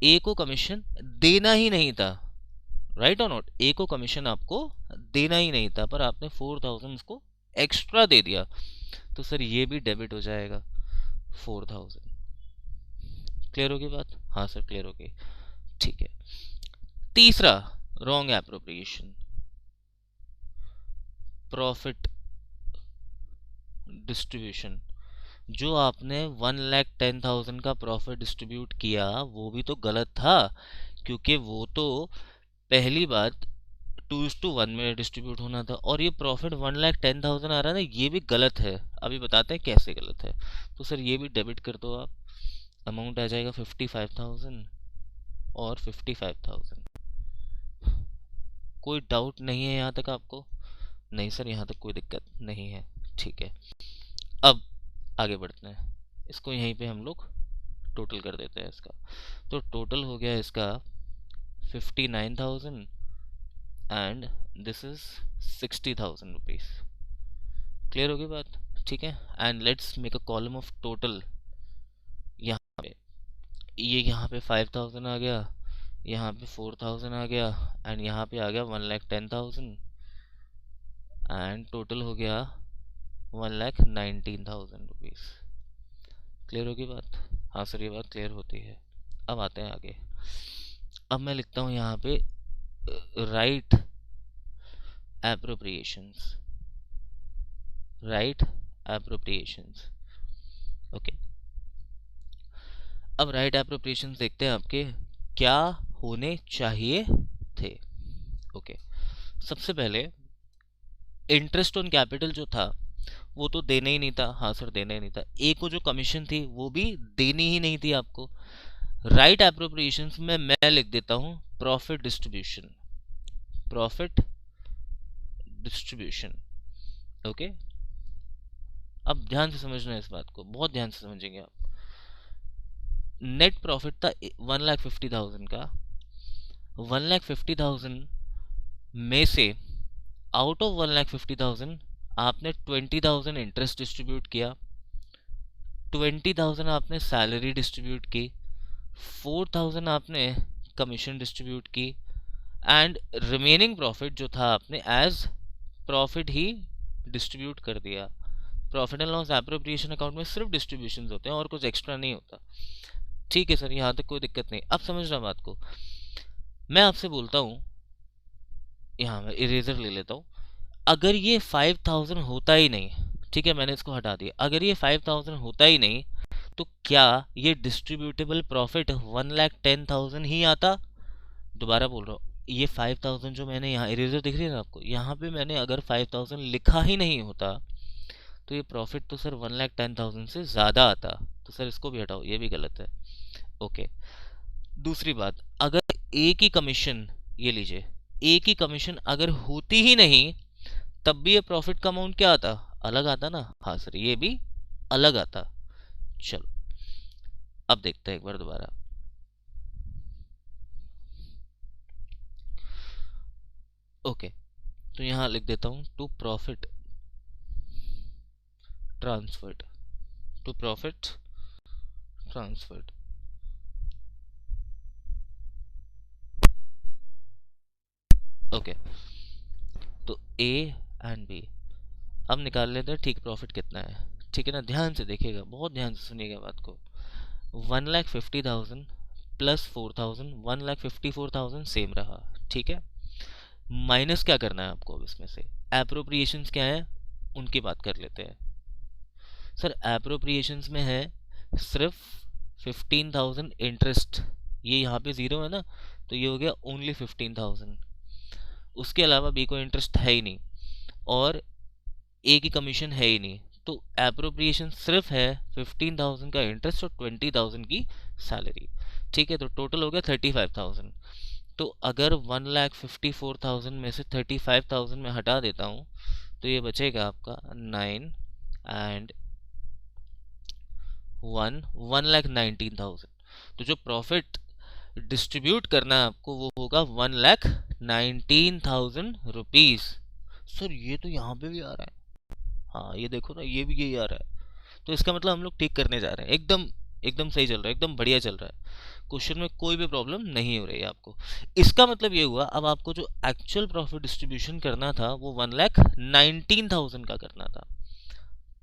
A: ए को कमीशन देना ही नहीं था, राइट और नॉट, ए को कमीशन आपको देना ही नहीं था, पर आपने 4,000 उसको एक्स्ट्रा दे दिया, तो सर ये भी डेबिट हो जाएगा 4,000। क्लियर होगी बात? हाँ सर क्लियर होगी, ठीक है। तीसरा रॉन्ग एप्रोप्रिएशन, प्रॉफिट डिस्ट्रीब्यूशन। जो आपने 1,10,000 का प्रॉफिट डिस्ट्रीब्यूट किया, वो भी तो गलत था, क्योंकि वो तो पहली बात 2:1 में डिस्ट्रीब्यूट होना था, और ये प्रॉफिट 1,10,000 आ रहा है ना, ये भी गलत है। अभी बताते हैं कैसे गलत है। तो सर ये भी डेबिट कर दो आप, अमाउंट आ जाएगा 55,000 और 55,000। कोई डाउट नहीं है यहाँ तक आपको? नहीं सर, यहाँ तक कोई दिक्कत नहीं है, ठीक है। अब आगे बढ़ते हैं, इसको यहीं पे हम लोग टोटल कर देते हैं इसका। तो टोटल हो गया इसका 59,000 and this is 60,000 rupees. Clear होगी बात? ठीक है। And let's make a column of total. यहाँ पे ये यहाँ पे 5,000 आ गया, यहाँ पे 4,000 आ गया, एंड यहाँ पे आ गया 1,10,000 एंड टोटल हो गया 1,19,000 रुपीज। क्लियर होगी बात? हाँ सर, ये बात क्लियर होती है। अब आते हैं आगे। अब मैं लिखता हूँ यहाँ पे right appropriations, right appropriations. Okay, अब राइट एप्रोप्रिएशंस देखते हैं आपके क्या होने चाहिए थे। ओके, सबसे पहले इंटरेस्ट ऑन कैपिटल जो था वो तो देना ही नहीं था। हाँ सर, देना ही नहीं था। ए को जो कमीशन थी वो भी देनी ही नहीं थी आपको। राइट एप्रोप्रिएशंस में मैं लिख देता हूं profit distribution, profit distribution. Okay, अब ध्यान से समझना है इस बात को, बहुत ध्यान से समझेंगे आप। नेट प्रॉफिट था 1,50,000 का। 1,50,000 में से आउट ऑफ 1,50,000 आपने 20,000 इंटरेस्ट डिस्ट्रीब्यूट किया, 20,000 आपने सैलरी डिस्ट्रीब्यूट की, 4,000 आपने कमीशन डिस्ट्रीब्यूट की, एंड रिमेनिंग प्रॉफिट जो था आपने एज प्रॉफिट ही डिस्ट्रीब्यूट कर दिया। Profit and loss appropriation account में सिर्फ डिस्ट्रीब्यूशन होते हैं और कुछ एक्स्ट्रा नहीं होता। ठीक है सर, यहाँ तक कोई दिक्कत नहीं। अब समझना बात को। मैं आपसे बोलता हूँ, यहाँ मैं इरेजर ले लेता हूँ, अगर ये 5,000 होता ही नहीं, ठीक है मैंने इसको हटा दिया, अगर ये 5,000 होता ही नहीं तो क्या ये डिस्ट्रीब्यूटेबल प्रॉफिट 1,10,000 ही आता? दोबारा बोल रहा हूँ, ये 5,000 जो मैंने यहाँ इरेजर दिख रही है ना आपको, यहाँ पे मैंने अगर 5,000 लिखा ही नहीं होता तो ये प्रॉफिट तो सर 1,10,000 से ज़्यादा आता। तो सर इसको भी हटाओ, ये भी गलत है। ओके, दूसरी बात, अगर ए की कमीशन, ये लीजिए, ए की कमीशन अगर होती ही नहीं तब भी ये प्रॉफिट का अमाउंट क्या आता? अलग आता ना। हाँ सर, ये भी अलग आता। चलो अब देखते हैं एक बार दोबारा। ओके, तो यहां लिख देता हूं to profit transferred, to profit transferred. Okay, तो ए एंड बी अब निकाल लेते हैं ठीक प्रॉफिट कितना है। ठीक है ना, ध्यान से देखिएगा, बहुत ध्यान से सुनिएगा बात को। 1,50,000 प्लस 4,000, 1,54,000 सेम रहा। ठीक है, माइनस क्या करना है आपको अब इसमें से? एप्रोप्रिएशंस क्या है उनकी बात कर लेते हैं। सर एप्रोप्रिएशंस में है सिर्फ 15,000 इंटरेस्ट, ये यहाँ पे ज़ीरो है ना, तो ये हो गया ओनली 15,000। उसके अलावा बी को इंटरेस्ट है ही नहीं और ए की कमीशन है ही नहीं, तो एप्रोप्रिएशन सिर्फ है 15,000 का इंटरेस्ट और 20,000 की सैलरी। ठीक है, तो टोटल हो गया 35,000। तो अगर 1,54,000 में से 35,000 में हटा देता हूँ तो ये बचेगा आपका 9 एंड 1,19,000। तो जो प्रॉफिट डिस्ट्रीब्यूट करना है आपको वो होगा 1,19,000 रुपीज। सर ये तो यहाँ पे भी आ रहा है, हाँ ये देखो ना, ये भी यही आ रहा है। तो इसका मतलब हम लोग ठीक करने जा रहे हैं, एकदम एकदम सही चल रहा है, एकदम बढ़िया चल रहा है। क्वेश्चन में कोई भी प्रॉब्लम नहीं हो रही है आपको। इसका मतलब ये हुआ अब आपको जो एक्चुअल प्रॉफिट डिस्ट्रीब्यूशन करना था वो 1,19,000 का करना था।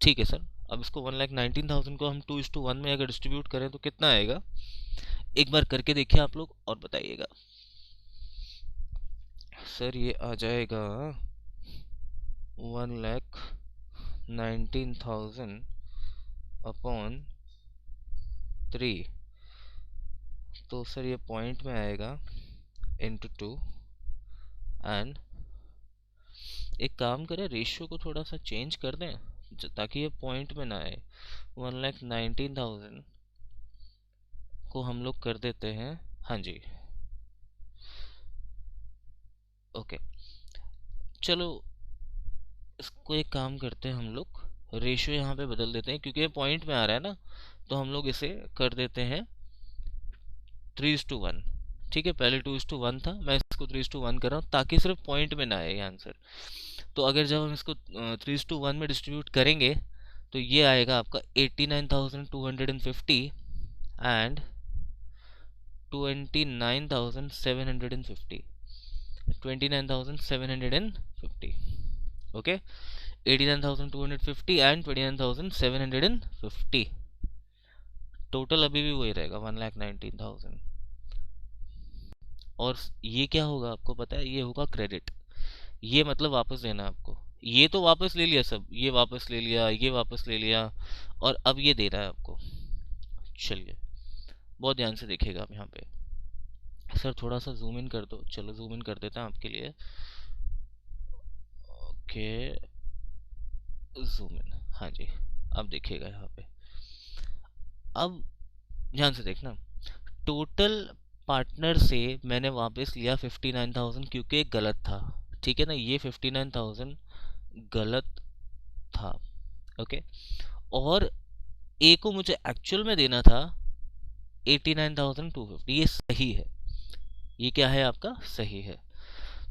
A: ठीक है सर, अब इसको 1,19,000 को हम 2:1 में अगर डिस्ट्रीब्यूट करें तो कितना आएगा, एक बार करके देखिए आप लोग और बताइएगा। सर ये आ जाएगा 1,19,000 अपॉन 3, तो सर ये पॉइंट में आएगा इंटू 2। एंड एक काम करें, रेशियो को थोड़ा सा चेंज कर दें, ताकि ये पॉइंट में ना आए, 1,19,000 को हम लोग कर देते हैं, हाँ जी, ओके। चलो इसको एक काम करते हैं, हम लोग रेशियो यहाँ पे बदल देते हैं, क्योंकि ये पॉइंट में आ रहा है ना, तो हम लोग इसे कर देते हैं 3:1। ठीक है, पहले 2:1 था, मैं इसको 3:1 कर रहा हूँ ताकि सिर्फ पॉइंट में ना आए ये आंसर। तो अगर जब हम इसको 3:1 में डिस्ट्रीब्यूट करेंगे तो ये आएगा आपका 89,250 एंड 29,750, 29,750, ओके, 89,250 एंड 29,750, टोटल अभी भी वही रहेगा 1,19,000। और ये क्या होगा आपको पता है, ये होगा क्रेडिट, ये मतलब वापस देना है आपको। ये तो वापस ले लिया सब, ये वापस ले लिया, ये वापस ले लिया, और अब ये दे रहा है आपको। चलिए बहुत ध्यान से देखिएगा आप यहाँ पे। सर थोड़ा सा जूम इन कर दो, चलो जूम इन कर देता हूँ आपके लिए, ओके, जूम इन, हाँ जी। अब देखिएगा यहाँ पे, अब ध्यान से देखना, टोटल पार्टनर से मैंने वापस लिया 59,000 क्योंकि गलत था, ठीक है ना, ये 59,000 गलत था, ओके। और ए को मुझे एक्चुअल में देना था 89,250, ये सही है, ये क्या है आपका, सही है।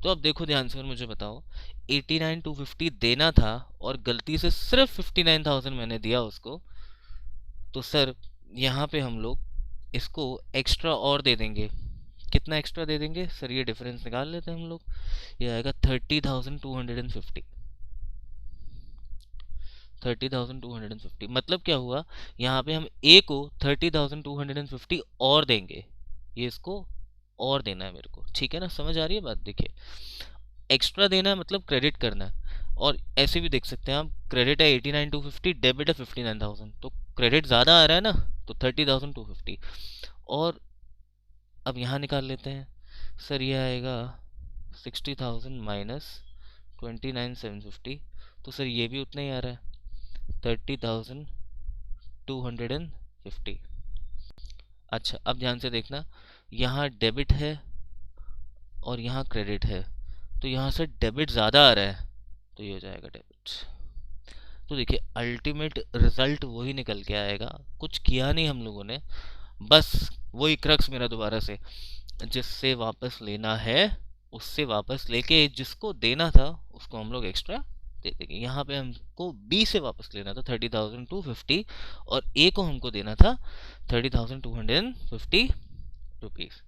A: तो अब देखो ध्यान से और मुझे बताओ, 89,250 देना था और गलती से सिर्फ 59,000 मैंने दिया उसको, तो सर यहाँ पे हम लोग इसको एक्स्ट्रा और दे देंगे। कितना एक्स्ट्रा दे देंगे सर, ये डिफरेंस निकाल लेते हैं हम लोग, ये आएगा 30,250, 30,250। मतलब क्या हुआ, यहाँ पे हम ए को 30,250 और देंगे, ये इसको और देना है मेरे को, ठीक है ना, समझ आ रही है बात। देखिए एक्स्ट्रा देना है मतलब क्रेडिट करना है, और ऐसे भी देख सकते हैं आप, क्रेडिट है 89,250, डेबिट है 59,000, तो क्रेडिट ज़्यादा आ रहा है ना, तो 30,250। और अब यहाँ निकाल लेते हैं, सर ये आएगा 60,000 माइनस 29,750, तो सर ये भी उतना ही आ रहा है 30,250। अच्छा अब ध्यान से देखना, यहाँ डेबिट है और यहाँ क्रेडिट है, तो यहाँ से डेबिट ज़्यादा आ रहा है, तो ये हो जाएगा डेबिट। तो देखिए अल्टीमेट रिजल्ट वही निकल के आएगा, कुछ किया नहीं हम लोगों ने, बस वही क्रक्स मेरा दोबारा से, जिससे वापस लेना है उससे वापस लेके जिसको देना था उसको हम लोग एक्स्ट्रा दे देंगे। यहाँ पे हमको बी से वापस लेना था 30,250 और ए को हमको देना था 30,250 रुपीज़।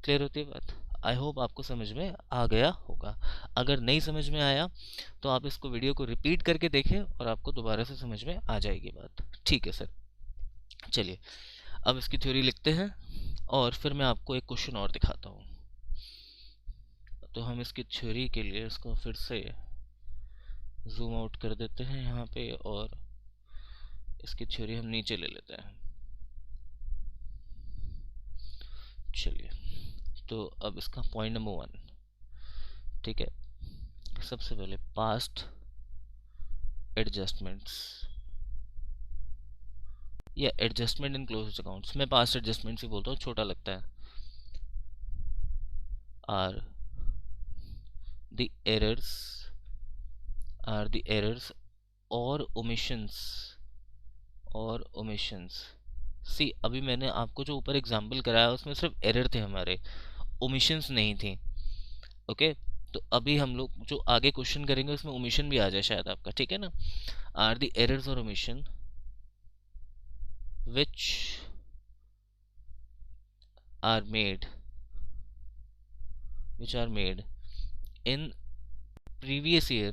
A: क्लियर होती है बात? आई होप आपको समझ में आ गया होगा। अगर नहीं समझ में आया तो आप इसको वीडियो को रिपीट करके देखें और आपको दोबारा से समझ में आ जाएगी बात। ठीक है सर, चलिए अब इसकी थ्योरी लिखते हैं और फिर मैं आपको एक क्वेश्चन और दिखाता हूँ। तो हम इसकी थ्योरी के लिए इसको फिर से जूम आउट कर देते हैं यहाँ पे, और इसकी थ्योरी हम नीचे ले लेते हैं। चलिए तो अब इसका पॉइंट नंबर 1, ठीक है, सबसे पहले पास्ट एडजस्टमेंट्स या एडजस्टमेंट इन क्लोज्ड अकाउंट्स, मैं पास्ट एडजस्टमेंट्स ही बोलता हूँ, छोटा लगता है, आर द एरर्स और ओमिशंस। सी अभी मैंने आपको जो ऊपर एग्जांपल कराया उसमें सिर्फ एरर थे हमारे, ओमिशंस नहीं थी, ओके। तो अभी हम लोग जो आगे क्वेश्चन करेंगे उसमें ओमिशन भी आ जाए शायद आपका, ठीक है ना। आर द एरर्स और omission which are made in previous year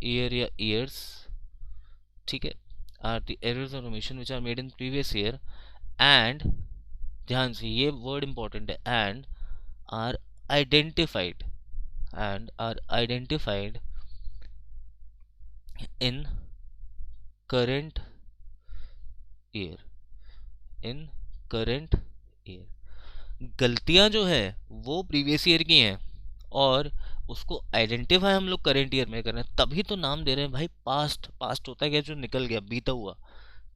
A: या years, ठीक है, are the errors or omission which are made in previous year and, ध्यान से ये वर्ड इंपॉर्टेंट है, and are identified in current year, गलतियां जो है वो प्रीवियस ईयर की हैं और उसको आइडेंटिफाई हम लोग करेंट ईयर में कर रहे हैं, तभी तो नाम दे रहे हैं भाई पास्ट। पास्ट होता है क्या, जो निकल गया, बीता हुआ,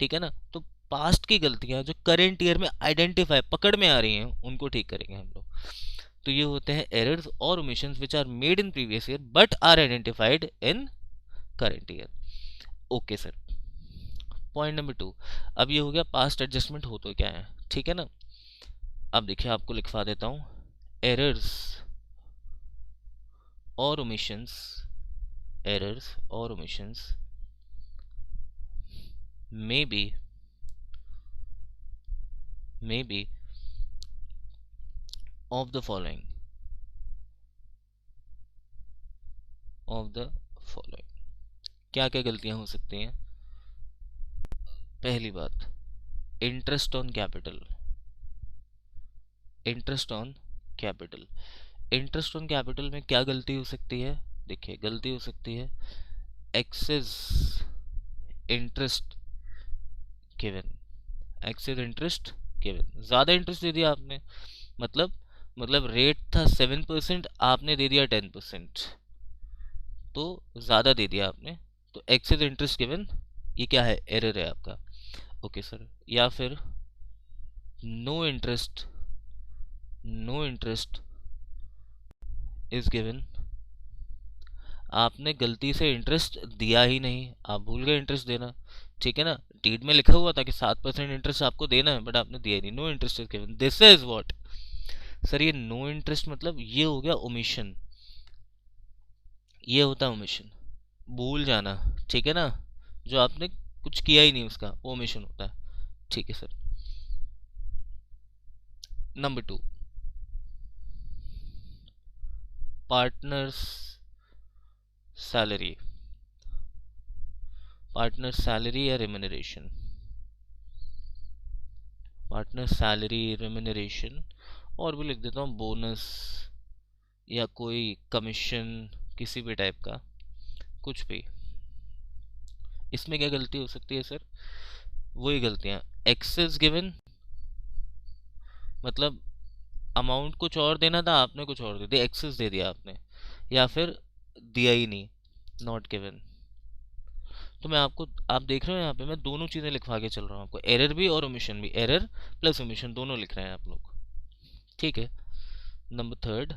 A: ठीक है ना। तो पास्ट की गलतियां जो करेंट ईयर में आइडेंटिफाई पकड़ में आ रही हैं उनको ठीक करेंगे हम लोग। तो ये होते हैं एरर्स और omissions which are made in previous year but are identified in current year. Okay sir. Point number 2, अब ये हो गया पास्ट एडजस्टमेंट हो तो क्या है, ठीक है ना। अब देखिए आपको लिखवा देता हूं, एरर्स और ओमिशंस, एरर्स और omissions may be of the following, of the following। क्या क्या गलतियां हो सकती हैं। पहली बात, interest on capital, interest on capital. Interest on capital में क्या गलती हो सकती है, देखिए गलती हो सकती है excess interest given, excess interest given, ज़्यादा इंटरेस्ट दे दिया आपने, मतलब रेट था 7%, आपने दे दिया 10%, तो ज़्यादा दे दिया आपने, तो एक्सेस इंटरेस्ट गिवन, ये क्या है, एरर है आपका। Okay sir. या फिर no interest, no interest is given, आपने गलती से इंटरेस्ट दिया ही नहीं, आप भूल गए इंटरेस्ट देना, ठीक है ना। डीड में लिखा हुआ था कि 7% इंटरेस्ट आपको देना है, बट आपने दिया ही नहीं, no interest is given, this is what. Sir ये नो इंटरेस्ट मतलब ये हो गया ओमिशन, ये होता है ओमिशन, भूल जाना, ठीक है ना, जो आपने कुछ किया ही नहीं उसका, वो ओमिशन होता है, ठीक है sir. Number 2, partners salary, partner salary या रेम्यूनरेशन, पार्टनर सैलरी रेम्यूनरेशन, और भी लिख देता हूँ बोनस या कोई कमीशन किसी भी टाइप का, कुछ भी। इसमें क्या गलती हो सकती है सर, वही गलतियाँ, एक्सेस गिवन मतलब अमाउंट कुछ और देना था, आपने कुछ और दे दिया, एक्सेस दे दिया आपने, या फिर दिया ही नहीं, नॉट गिवन। तो मैं आपको, आप देख रहे हो यहाँ पे मैं दोनों चीज़ें लिखवा के चल रहा हूँ आपको, एरर भी और ओमिशन भी, एरर प्लस ओमिशन दोनों लिख रहे हैं आप लोग, ठीक है। नंबर 3,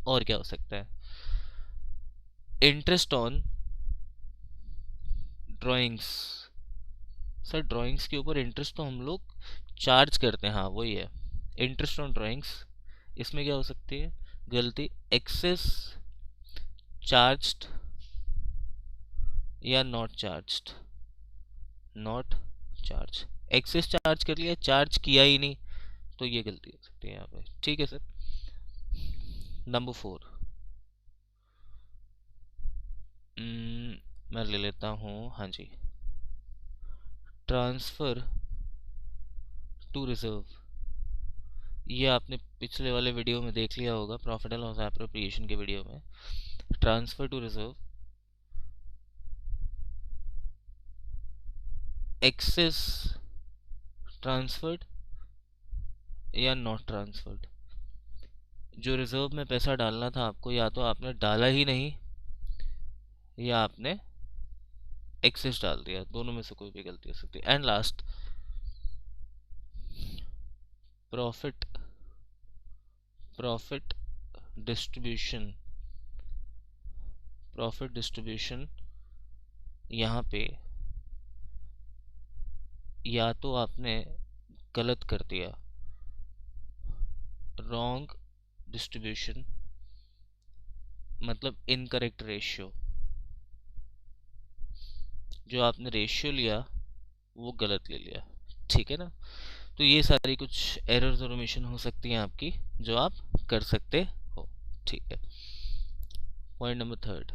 A: और क्या हो सकता है, interest on drawings. Sir drawings के ऊपर इंटरेस्ट तो हम लोग चार्ज करते हैं, हाँ वही है, इंटरेस्ट ऑन ड्राइंग्स। इसमें क्या हो सकती है गलती, एक्सेस चार्ज्ड या not charged, not charge, excess charge कर लिया, चार्ज किया ही नहीं, तो ये गलती हो सकती है यहाँ पे, ठीक है सर। नंबर 4, मैं ले लेता हूँ, हाँ जी, ट्रांसफर टू रिजर्व। ये आपने पिछले वाले वीडियो में देख लिया होगा, प्रॉफिट एंड लॉस एप्रोप्रिएशन के वीडियो में, transfer to reserve, excess transferred या नॉट ट्रांसफर्ड। जो रिजर्व में पैसा डालना था आपको, या तो आपने डाला ही नहीं या आपने एक्सेस डाल दिया, दोनों में से कोई भी गलती हो सकती है। And last, profit, profit distribution, profit distribution, यहाँ पे या तो आपने गलत कर दिया, रॉन्ग डिस्ट्रीब्यूशन मतलब इनकरेक्ट रेशियो, जो आपने रेशियो लिया वो गलत ले लिया, ठीक है ना। तो ये सारी कुछ एरर्स और ओमिशन हो सकती हैं आपकी, जो आप कर सकते हो, ठीक है। पॉइंट नंबर 3,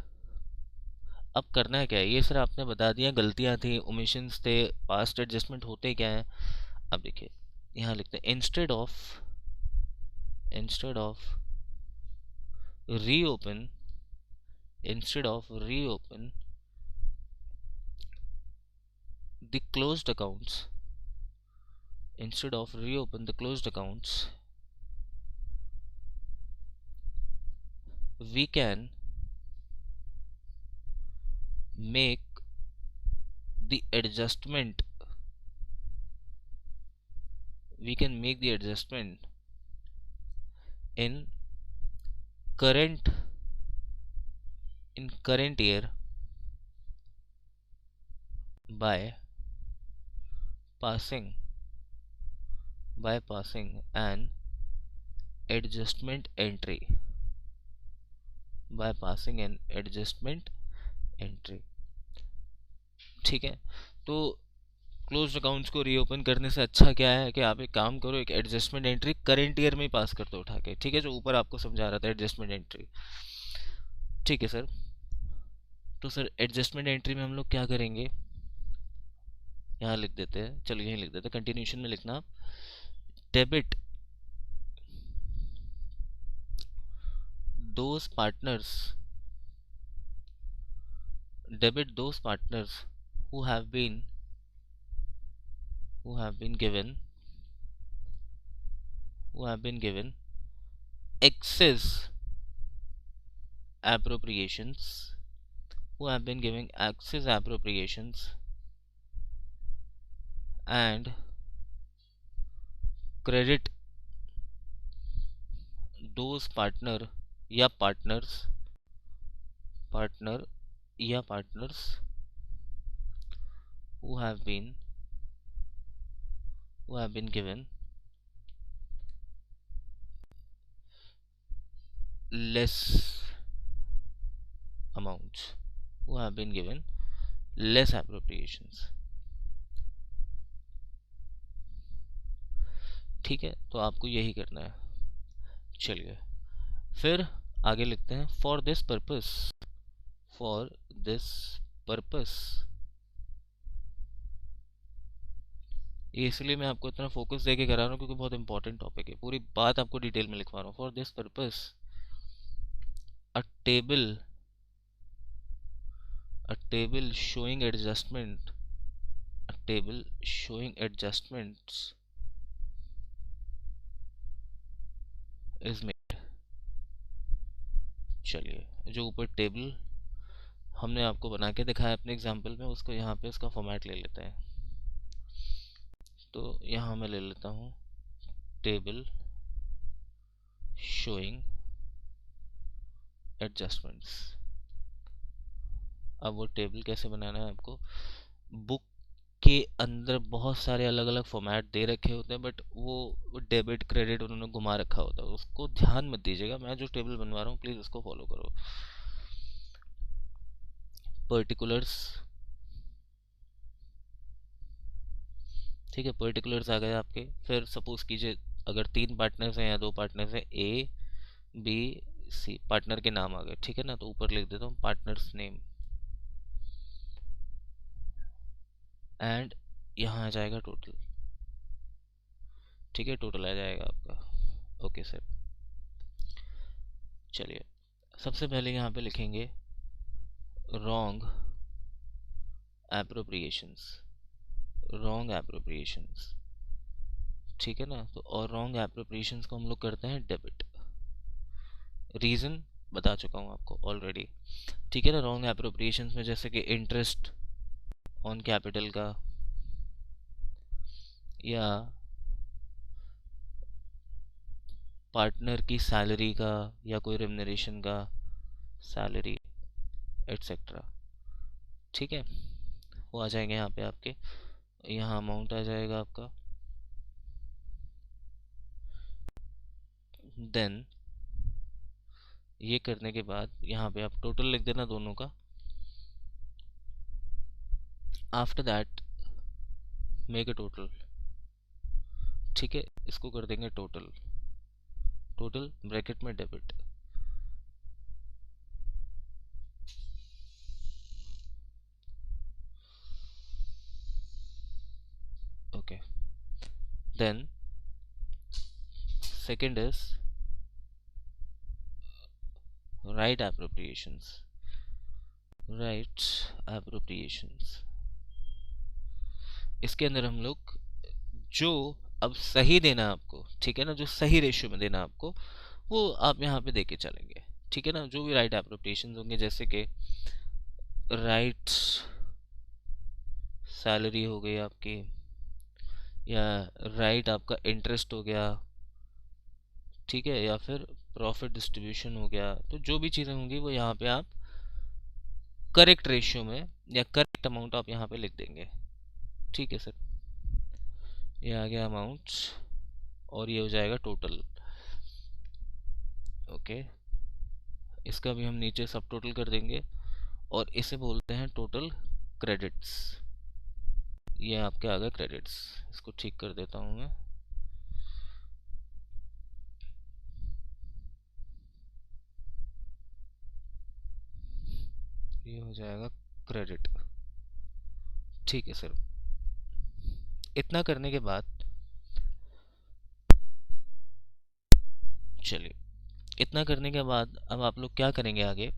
A: अब करना है क्या है, ये सर आपने बता दिया, गलतियां थी, ओमिशंस थे, पास्ट एडजस्टमेंट होते क्या है। अब देखिए यहाँ लिखते हैं, instead of reopen, instead of reopen the closed accounts, instead of reopen the closed accounts, we can make the adjustment we can make the adjustment in current year by passing an adjustment entry ठीक है। तो closed accounts को reopen करने से अच्छा क्या है कि आप एक काम करो, एक एडजस्टमेंट एंट्री करंट ईयर में ही पास कर दो उठा के, ठीक है, जो ऊपर आपको समझा रहा था एडजस्टमेंट एंट्री। ठीक है सर। तो सर एडजस्टमेंट एंट्री में हम लोग क्या करेंगे, यहाँ लिख देते हैं, चलो यहीं लिख देते हैं, कंटिन्यूशन में लिखना आप, debit those partners who have been given excess appropriations and credit those partner partners who have been given less amounts, less appropriations। ठीक है, तो आपको यही करना है। चलिए फिर आगे लिखते हैं, फॉर दिस पर्पस ये इसलिए मैं आपको इतना फोकस देके करा रहा हूँ क्योंकि बहुत इंपॉर्टेंट टॉपिक है, पूरी बात आपको डिटेल में लिखवा रहा हूँ। For this purpose a table showing adjustments is made। चलिए जो ऊपर टेबल हमने आपको बना के दिखाया अपने एग्जांपल में, उसको यहाँ पे इसका फॉर्मेट ले लेते हैं। तो यहाँ मैं ले लेता हूँ टेबल शोइंग एडजस्टमेंट्स। अब वो टेबल कैसे बनाना है आपको, बुक के अंदर बहुत सारे अलग अलग फॉर्मेट दे रखे होते हैं, बट वो डेबिट क्रेडिट उन्होंने घुमा रखा होता है, उसको ध्यान मत दीजिएगा। मैं जो टेबल बनवा रहा हूँ प्लीज़ उसको फॉलो करो। पर्टिकुलर्स, ठीक है, पर्टिकुलर्स आ गए आपके। फिर सपोज कीजिए अगर 3 पार्टनर्स हैं या 2 पार्टनर्स हैं, ए बी सी, पार्टनर के नाम आ गए, ठीक है ना। तो ऊपर लिख देता हूँ पार्टनर्स नेम, एंड यहाँ आ जाएगा टोटल। ठीक है, टोटल आ जाएगा आपका। Okay sir. चलिए सबसे पहले यहाँ पे लिखेंगे रॉन्ग एप्रोप्रिएशंस, ठीक है ना। तो और रॉन्ग एप्रोप्रिएशंस को हम लोग करते हैं डेबिट। रीज़न बता चुका हूँ आपको ऑलरेडी, ठीक है ना। रॉन्ग एप्रोप्रिएशंस में जैसे कि इंटरेस्ट ऑन कैपिटल का, या पार्टनर की सैलरी का, या कोई रेम्युनरेशन का, सैलरी एटसेट्रा, ठीक है, वो आ जाएंगे यहाँ पे आपके। यहाँ अमाउंट आ जाएगा आपका। देन ये करने के बाद यहाँ पे आप टोटल लिख देना दोनों का। After that make a total, ठीक है, इसको कर देंगे टोटल ब्रैकेट में debit. Okay, then second is right appropriations. इसके अंदर हम लोग जो अब सही देना आपको, ठीक है ना, जो सही रेशियो में देना आपको, वो आप यहाँ पे देके चलेंगे, ठीक है ना, जो भी राइट एप्रोप्रिएशन होंगे, जैसे कि राइट सैलरी हो गई आपकी, या राइट आपका इंटरेस्ट हो गया, ठीक है, या फिर प्रॉफिट डिस्ट्रीब्यूशन हो गया, तो जो भी चीज़ें होंगी वो यहाँ पे आप करेक्ट रेशियो में या करेक्ट अमाउंट आप यहाँ पे लिख देंगे। ठीक है सर, ये आ गया अमाउंट और ये हो जाएगा टोटल। ओके, इसका भी हम नीचे सब टोटल कर देंगे और इसे बोलते हैं टोटल क्रेडिट्स। ये आपके आ गए क्रेडिट्स। इसको ठीक कर देता हूँ मैं। ये हो जाएगा क्रेडिट। ठीक है सर, इतना करने के बाद चलिए, इतना करने के बाद अब आप लोग क्या करेंगे आगे,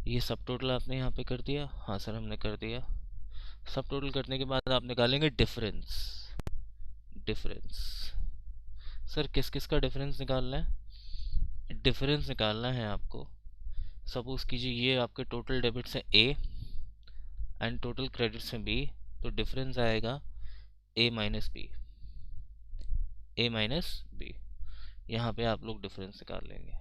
A: ये सब टोटल आपने यहाँ पे कर दिया। हाँ सर, हमने कर दिया। सब टोटल करने के बाद आप निकालेंगे डिफरेंस। डिफरेंस सर, किस किस का डिफरेंस निकालना है? डिफरेंस निकालना है आपको, सपोज कीजिए ये आपके टोटल डेबिट्स हैं ए एंड टोटल क्रेडिट्स हैं बी, तो डिफरेंस आएगा ए माइनस बी। ए माइनस बी, यहाँ पे आप लोग डिफरेंस निकाल लेंगे।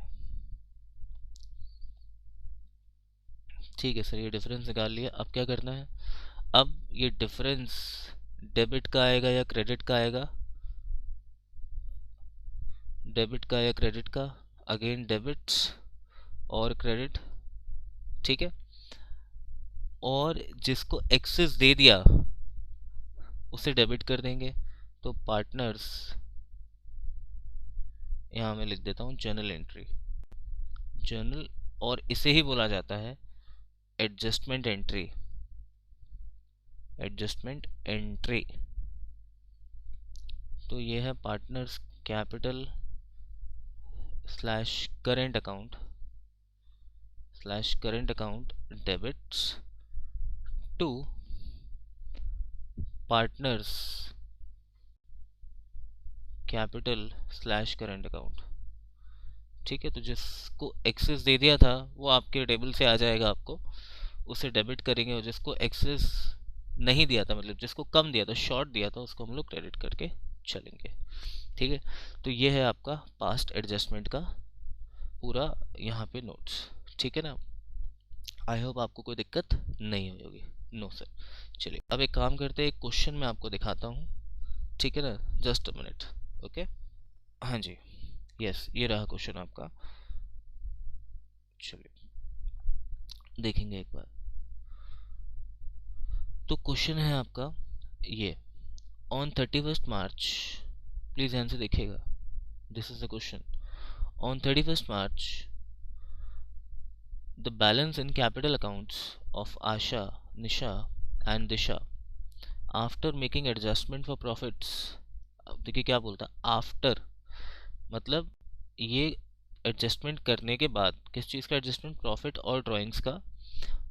A: ठीक है सर, ये डिफरेंस निकाल लिया। अब क्या करना है, अब ये डिफरेंस डेबिट का आएगा या क्रेडिट का आएगा? डेबिट का या क्रेडिट का? अगेन डेबिट और क्रेडिट। ठीक है, और जिसको एक्सेस दे दिया उसे डेबिट कर देंगे। तो पार्टनर्स, यहाँ मैं लिख देता हूँ जर्नल एंट्री, जर्नल, और इसे ही बोला जाता है एडजस्टमेंट एंट्री। एडजस्टमेंट एंट्री, तो ये है partners capital slash current account debits to partners capital slash current account. ठीक है, तो जिसको एक्सेस दे दिया था वो आपके टेबल से आ जाएगा, आपको उसे डेबिट करेंगे, और जिसको एक्सेस नहीं दिया था, मतलब जिसको कम दिया था, शॉर्ट दिया था, उसको हम लोग क्रेडिट करके चलेंगे। ठीक है, तो ये है आपका पास्ट एडजस्टमेंट का पूरा यहाँ पे नोट्स। ठीक है ना, आई होप आपको कोई दिक्कत नहीं हुई होगी। No sir. चलिए, अब एक काम करते हैं, एक क्वेश्चन मैं आपको दिखाता हूँ। ठीक है ना, जस्ट अ मिनट। ओके, हाँ जी, यस, ये रहा क्वेश्चन आपका। चलिए देखेंगे एक बार। तो क्वेश्चन है आपका ये, ऑन 31st मार्च, प्लीज ध्यान से देखिएगा, this is the question. On 31st March the balance in capital accounts of Asha, Nisha and Disha after making adjustment for profits। अब देखिए क्या बोलता है, आफ्टर, मतलब ये एडजस्टमेंट करने के बाद, किस चीज़ का एडजस्टमेंट? प्रॉफिट और ड्राइंग्स का,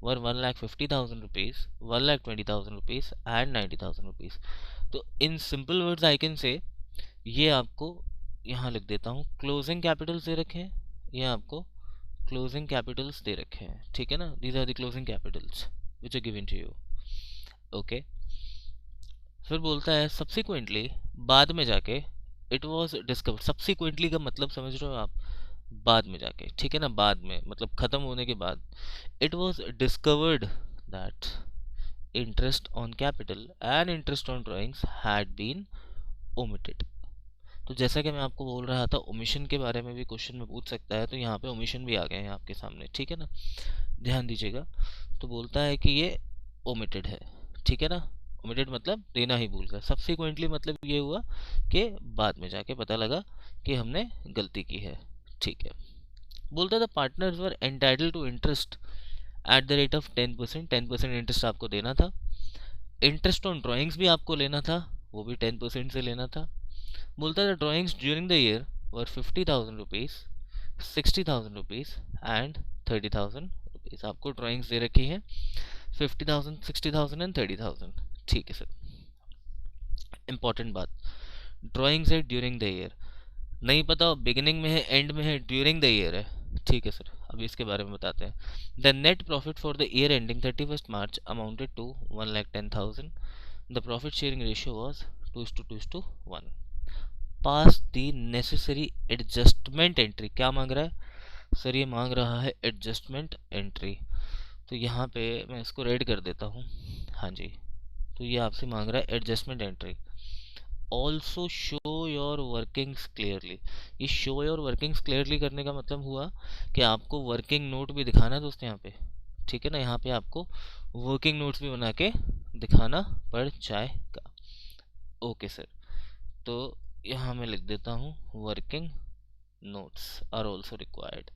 A: वर 1,50,000 रुपीज़, 1,20,000 रुपीज़ एंड 90,000 रुपीज़। तो in simple words I can say, ये आपको यहाँ लिख देता हूँ, क्लोजिंग कैपिटल्स दे रखे हैं, ये आपको क्लोजिंग कैपिटल्स दे रखे हैं। ठीक है ना, these are the closing capitals which are given to you. Okay, फिर बोलता है सब्सिक्वेंटली, बाद में जाके, इट वाज डिस्कवर्ड। सब्सिक्वेंटली का मतलब समझ रहे हो आप? बाद में जाके, ठीक है ना, बाद में मतलब खत्म होने के बाद। It was discovered that interest on capital and interest on drawings had been omitted. तो जैसा कि मैं आपको बोल रहा था, ओमिशन के बारे में भी क्वेश्चन में पूछ सकता है, तो यहाँ पे ओमिशन भी आ गए हैं आपके सामने। ठीक है ना, ध्यान दीजिएगा। तो बोलता है कि ये ओमिटेड है। ठीक है ना, ओमिटेड मतलब देना ही भूल गया। सब्सिक्वेंटली मतलब ये हुआ कि बाद में जाके पता लगा कि हमने गलती की है। ठीक है, बोलता था partners were entitled to interest at the rate of 10%। 10% इंटरेस्ट आपको देना था। इंटरेस्ट ऑन ड्राइंग्स भी आपको लेना था, वो भी 10% से लेना था। बोलता था drawings during the year were 50,000 rupees, 60,000 rupees and 30,000 rupees. आपको ड्राइंग्स दे रखी हैं 50,000, 60,000 एंड 30,000। ठीक है सर, इंपॉर्टेंट बात, ड्राइंग्स है ड्यूरिंग द ईयर, नहीं पता बिगिनिंग में है एंड में है, ड्यूरिंग द ईयर है। ठीक है सर, अभी इसके बारे में बताते हैं। The net profit for the year ending 31st March amounted to 1,10,000. The profit sharing ratio was 2:1. Pass the necessary adjustment entry. क्या मांग रहा है सर? ये मांग रहा है एडजस्टमेंट एंट्री। तो यहाँ पे मैं इसको रेड कर देता हूँ। हाँ जी, तो ये आपसे मांग रहा है adjustment entry. Also show your workings clearly. ये शो योर वर्किंग्स क्लियरली करने का मतलब हुआ कि आपको वर्किंग नोट भी दिखाना है दोस्त यहाँ पे, ठीक है ना। यहाँ पे आपको वर्किंग नोट्स भी बना के दिखाना पड़ जाएगा। ओके सर, तो यहाँ मैं लिख देता हूँ working notes are also required,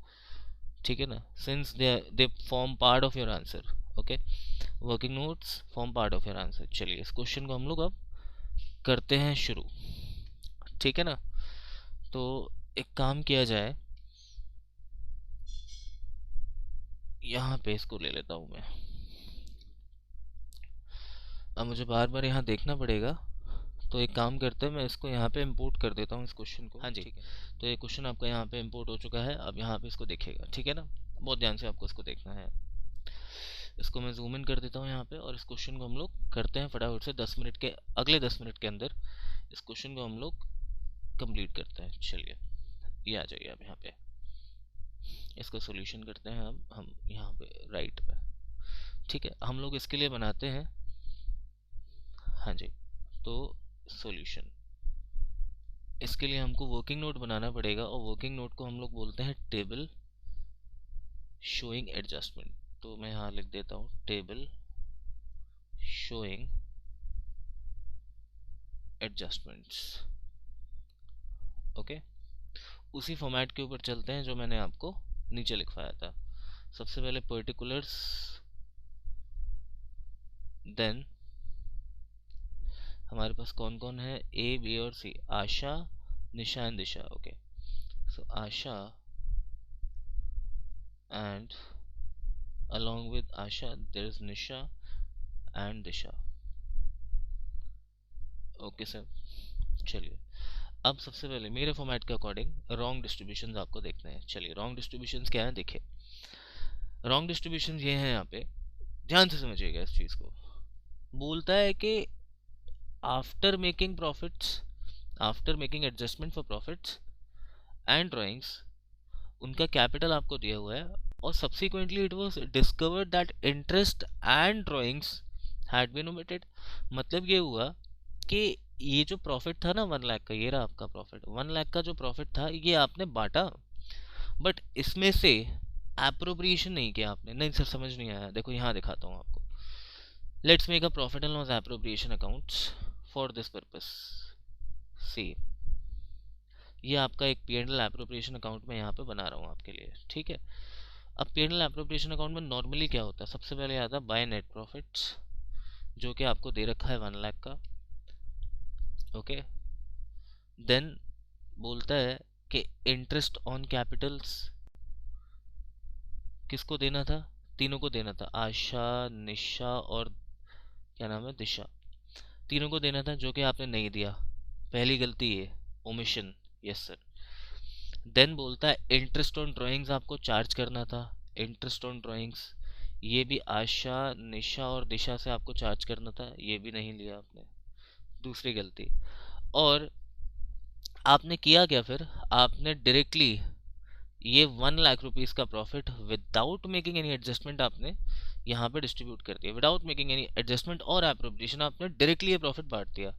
A: ठीक है ना, since they form part of your answer. Okay, working notes form part of your answer. चलिए इस क्वेश्चन को हम लोग अब करते हैं शुरू, ठीक है ना। तो एक काम किया जाए, यहाँ पे इसको ले लेता हूँ मैं। अब मुझे बार बार यहाँ देखना पड़ेगा, तो एक काम करते हैं, मैं इसको यहाँ पे इंपोर्ट कर देता हूँ इस क्वेश्चन को। हाँ जी, तो ये क्वेश्चन आपका यहाँ पे इंपोर्ट हो चुका है। अब यहाँ पे इसको देखिएगा, ठीक है ना, बहुत ध्यान से आपको इसको देखना है। इसको मैं जूम इन कर देता हूँ यहाँ पे, और इस क्वेश्चन को हम लोग करते हैं फटाफट से 10 मिनट के, अगले 10 मिनट के अंदर इस क्वेश्चन को हम लोग कंप्लीट करते हैं। चलिए ये आ जाइए अब यहाँ पे, इसका सोल्यूशन करते हैं हम यहाँ पे राइट पे, ठीक है। हम लोग इसके लिए बनाते हैं, हाँ जी, तो सॉल्यूशन, इसके लिए हमको वर्किंग नोट बनाना पड़ेगा, और वर्किंग नोट को हम लोग बोलते हैं टेबल शोइंग एडजस्टमेंट। तो मैं यहाँ लिख देता हूँ टेबल शोइंग एडजस्टमेंट्स। ओके, उसी फॉर्मेट के ऊपर चलते हैं जो मैंने आपको नीचे लिखवाया था। सबसे पहले पर्टिकुलर्स, देन हमारे पास कौन कौन है, ए बी और C, Asha Nisha and Disha. Okay, so Asha and along with Asha there is Nisha and Disha। Okay sir, चलिए अब सबसे पहले मेरे फॉर्मेट के अकॉर्डिंग रॉन्ग डिस्ट्रीब्यूशंस आपको देखने हैं। चलिए रॉन्ग डिस्ट्रीब्यूशंस क्या है, देखिए रॉन्ग डिस्ट्रीब्यूशंस ये हैं। यहाँ पे ध्यान से समझिएगा इस चीज़ को। बोलता है कि after making profits, after making adjustment for profits and drawings, उनका कैपिटल आपको दिया हुआ है, और subsequently it was discovered that interest and drawings had been omitted. मतलब ये हुआ कि ये जो प्रॉफिट था ना 1 लाख का, ये रहा आपका प्रॉफिट, 1 लाख का जो प्रॉफिट था ये आपने बांटा, बट इसमें से एप्रोप्रिएशन नहीं किया आपने। नहीं सर समझ नहीं आया, देखो यहाँ दिखाता हूँ आपको। Let's make a profit and loss appropriation accounts for this purpose. See, ये आपका एक P and L appropriation account में यहाँ पे बना रहा हूँ आपके लिए, ठीक है। अब P and L appropriation account में नॉर्मली क्या होता है, सबसे पहले आता है बाय नेट प्रॉफिट्स, जो कि आपको दे रखा है 1 लाख का। ओके, देन बोलता है कि इंटरेस्ट ऑन कैपिटल्स किसको देना था, तीनों को देना था, आशा निशा और क्या नाम है, दिशा, तीनों को देना था, जो कि आपने नहीं दिया। पहली गलती है ओमिशन, यस सर। देन बोलता है इंटरेस्ट ऑन ड्राइंग्स आपको चार्ज करना था, इंटरेस्ट ऑन ड्राइंग्स ये भी आशा निशा और दिशा से आपको चार्ज करना था, ये भी नहीं लिया आपने, दूसरी गलती। और आपने किया क्या फिर, आपने डायरेक्टली ये 1 लाख रुपीस का profit without making any adjustment आपने यहाँ पे डिस्ट्रीब्यूट कर दिया, विदाउट मेकिंग एनी एडजस्टमेंट और एप्रोप्रिएशन आपने डायरेक्टली ये प्रॉफिट बांट दिया,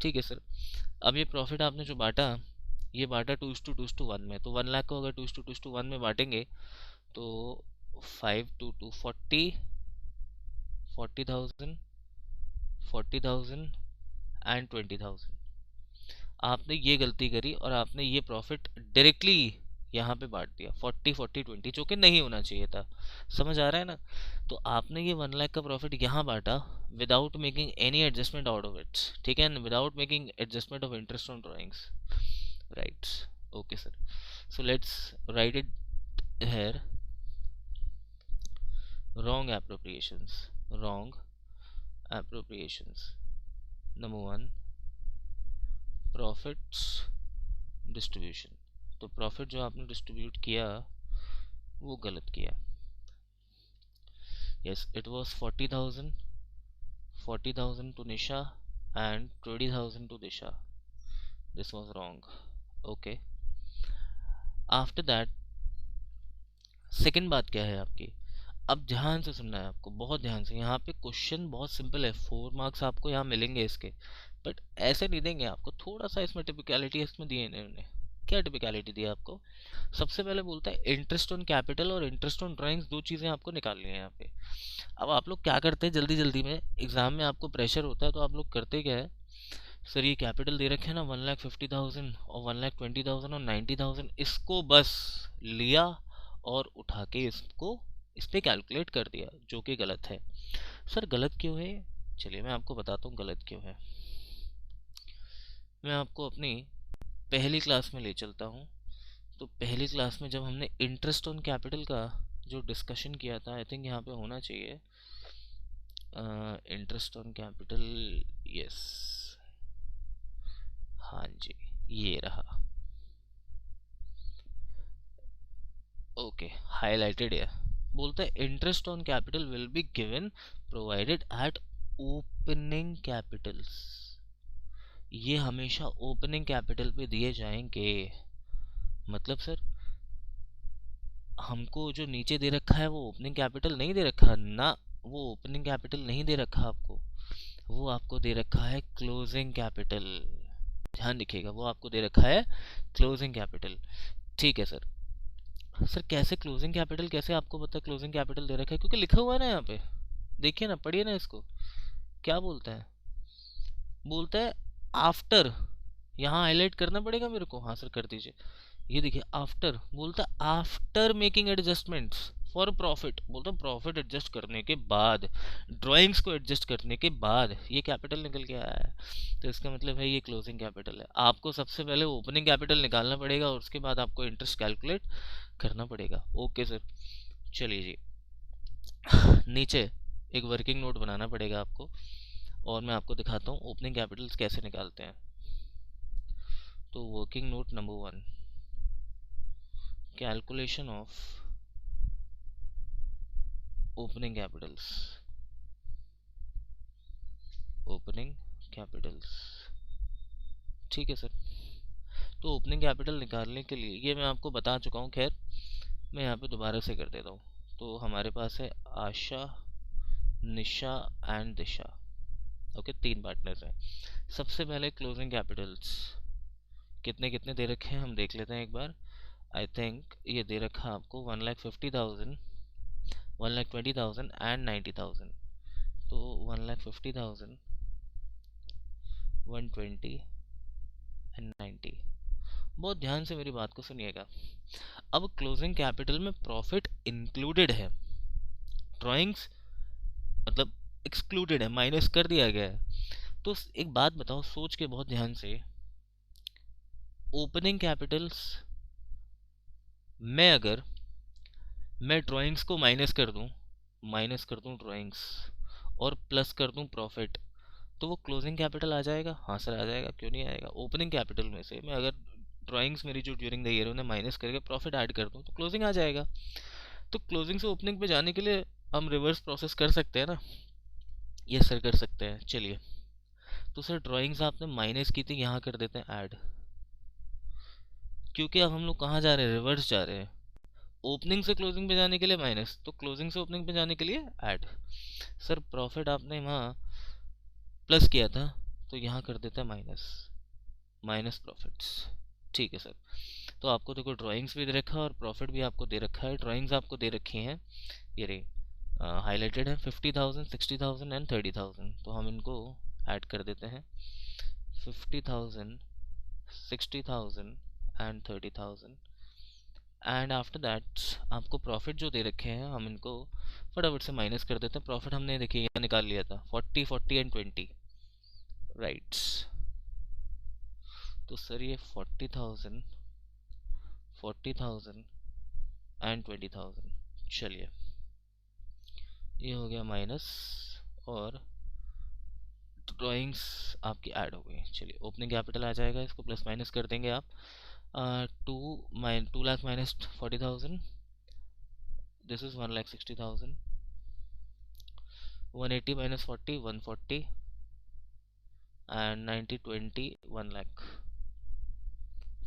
A: ठीक है सर। अब ये प्रॉफिट आपने जो बांटा, ये बांटा 2:1 में, तो 1 लाख को अगर 2:1 में बांटेंगे तो 5 2 2 40, 40,000, 40,000 एंड 20,000। आपने ये गलती करी और आपने ये प्रॉफिट डायरेक्टली यहाँ पे बांट दिया 40 40 20, जो कि नहीं होना चाहिए था। समझ आ रहा है ना। तो आपने ये 1 लाख का प्रॉफिट यहाँ बांटा without making any adjustment out of it, ठीक है, without making adjustment of interest on drawings, right. Okay sir, so let's write it here, wrong appropriations, wrong appropriations, number 1 profits distribution। तो प्रॉफिट जो आपने distribute किया वो गलत किया. Yes, it was 40,000 to Nisha and 20,000 to Disha. This was wrong. Okay. After that, second बात क्या है आपकी. अब ध्यान से सुनना है आपको, बहुत ध्यान से. यहाँ पे क्वेश्चन बहुत सिंपल है, 4 मार्क्स आपको यहाँ मिलेंगे इसके, बट ऐसे नहीं देंगे आपको. थोड़ा सा इसमें टिपिकलिटी इसमें दिए इन्होंने. क्या टिपिकलिटी दी है आपको? सबसे पहले बोलता है इंटरेस्ट ऑन कैपिटल और इंटरेस्ट ऑन ड्राइंग्स, दो चीज़ें आपको निकालनी है यहाँ पे. अब आप लोग क्या करते हैं जल्दी जल्दी में, एग्जाम में आपको प्रेशर होता है तो आप लोग करते क्या है, सर ये कैपिटल दे रखे हैं ना 1,50,000 और 1,20,000 और 90,000, इसको बस लिया और उठा के इसको इस पे कैलकुलेट कर दिया, जो कि गलत है. सर गलत क्यों है? चलिए मैं आपको बताता हूँ गलत क्यों है. मैं आपको अपनी पहली क्लास में ले चलता हूँ. तो पहली क्लास में जब हमने इंटरेस्ट ऑन कैपिटल का जो डिस्कशन किया था, आई थिंक यहाँ पे होना चाहिए इंटरेस्ट ऑन कैपिटल. यस, हाँ जी, ये रहा. ओके, हाईलाइटेड है. बोलता है interest on capital will be given provided eight opening Capitals. ये हमेशा ओपनिंग कैपिटल पे दिए जाएंगे. मतलब सर हमको जो नीचे दे रखा है वो ओपनिंग कैपिटल नहीं दे रखा ना, वो ओपनिंग कैपिटल नहीं दे रखा आपको, वो आपको दे रखा है क्लोजिंग कैपिटल. ध्यान रखिएगा, वो आपको दे रखा है क्लोजिंग कैपिटल. ठीक है सर. सर कैसे क्लोजिंग कैपिटल, कैसे आपको पता क्लोजिंग कैपिटल दे रखा है? क्योंकि लिखा हुआ है ना यहाँ पे, देखिए ना, पढ़िए ना इसको. क्या बोलता है? बोलता है आफ्टर. यहाँ हाईलाइट करना पड़ेगा मेरे को. हाँ सर कर दीजिए. ये देखिए आफ्टर, बोलता है after making adjustments for profit. बोलता है प्रॉफिट एडजस्ट करने के बाद, ड्राइंग्स को एडजस्ट करने के बाद ये कैपिटल निकल के आया है. तो इसका मतलब है ये क्लोजिंग कैपिटल है. आपको सबसे पहले ओपनिंग कैपिटल निकालना पड़ेगा और उसके बाद आपको इंटरेस्ट कैलकुलेट करना पड़ेगा. Okay sir. चलिए जी, नीचे एक वर्किंग नोट बनाना पड़ेगा आपको और मैं आपको दिखाता हूँ ओपनिंग कैपिटल्स कैसे निकालते हैं. तो working note number 1, calculation of opening Capitals. Opening Capitals, ठीक है सर. तो ओपनिंग कैपिटल निकालने के लिए ये मैं आपको बता चुका हूँ, खैर मैं यहाँ पे दोबारा से कर देता हूँ. तो हमारे पास है आशा, Nisha and Disha. Okay, 3 partners हैं. सबसे पहले क्लोजिंग कैपिटल्स कितने कितने दे रखे हैं हम देख लेते हैं एक बार. आई थिंक ये दे रखा आपको 1,50,000, 1,20,000 एंड 90,000. तो 1,50,000, 120 एंड 90. बहुत ध्यान से मेरी बात को सुनिएगा. अब क्लोजिंग कैपिटल में प्रॉफिट इंक्लूडेड है, ड्राइंग्स मतलब एक्सक्लूडेड है, माइनस कर दिया गया है. तो एक बात बताओ सोच के बहुत ध्यान से, ओपनिंग कैपिटल्स में अगर मैं ड्राइंग्स को माइनस कर दूं ड्राइंग्स और प्लस कर दूं प्रॉफिट, तो वो क्लोजिंग कैपिटल आ जाएगा. हाँ सर आ जाएगा, क्यों नहीं आएगा. ओपनिंग कैपिटल में से मैं अगर ड्राइंग्स मेरी जो ड्यूरिंग द ईयर उन्हें माइनस करके प्रॉफिट ऐड कर दूं तो क्लोजिंग आ जाएगा. तो क्लोजिंग से ओपनिंग पे जाने के लिए हम रिवर्स प्रोसेस कर सकते हैं ना. ये सर कर सकते हैं. चलिए, तो सर ड्राइंग्स आपने माइनस की थी, यहाँ कर देते हैं ऐड, क्योंकि अब हम लोग कहाँ जा रहे हैं, रिवर्स जा रहे हैं. ओपनिंग से क्लोजिंग पे जाने के लिए माइनस, तो क्लोजिंग से ओपनिंग पे जाने के लिए ऐड. सर प्रॉफिट आपने वहाँ प्लस किया था तो यहाँ कर देता है माइनस, माइनस प्रॉफिट्स. ठीक है सर. तो आपको देखो ड्राइंग्स भी दे रखा है और प्रॉफिट भी आपको दे रखा है. ड्राइंग्स आपको दे रखी हैं, ये रही हाईलाइटेड है, 50,000, 60,000 एंड 30,000. तो हम इनको ऐड कर देते हैं, 50,000, 60,000 एंड 30,000. एंड आफ्टर दैट आपको प्रॉफिट जो दे रखे हैं हम इनको फटाफट से माइनस कर देते हैं. प्रॉफिट हमने देखिए यहाँ निकाल लिया था 40, 40 एंड 20, राइट्स. तो सर ये 40,000, 40,000 एंड 20,000. चलिए ये हो गया माइनस और ड्राइंग्स आपकी ऐड हो गई. चलिए ओपनिंग कैपिटल आ जाएगा, इसको प्लस माइनस कर देंगे आप. 2 lakh minus 40,000 this is 1,60,000. 180 minus 40, 140, and 90 20 1 lakh.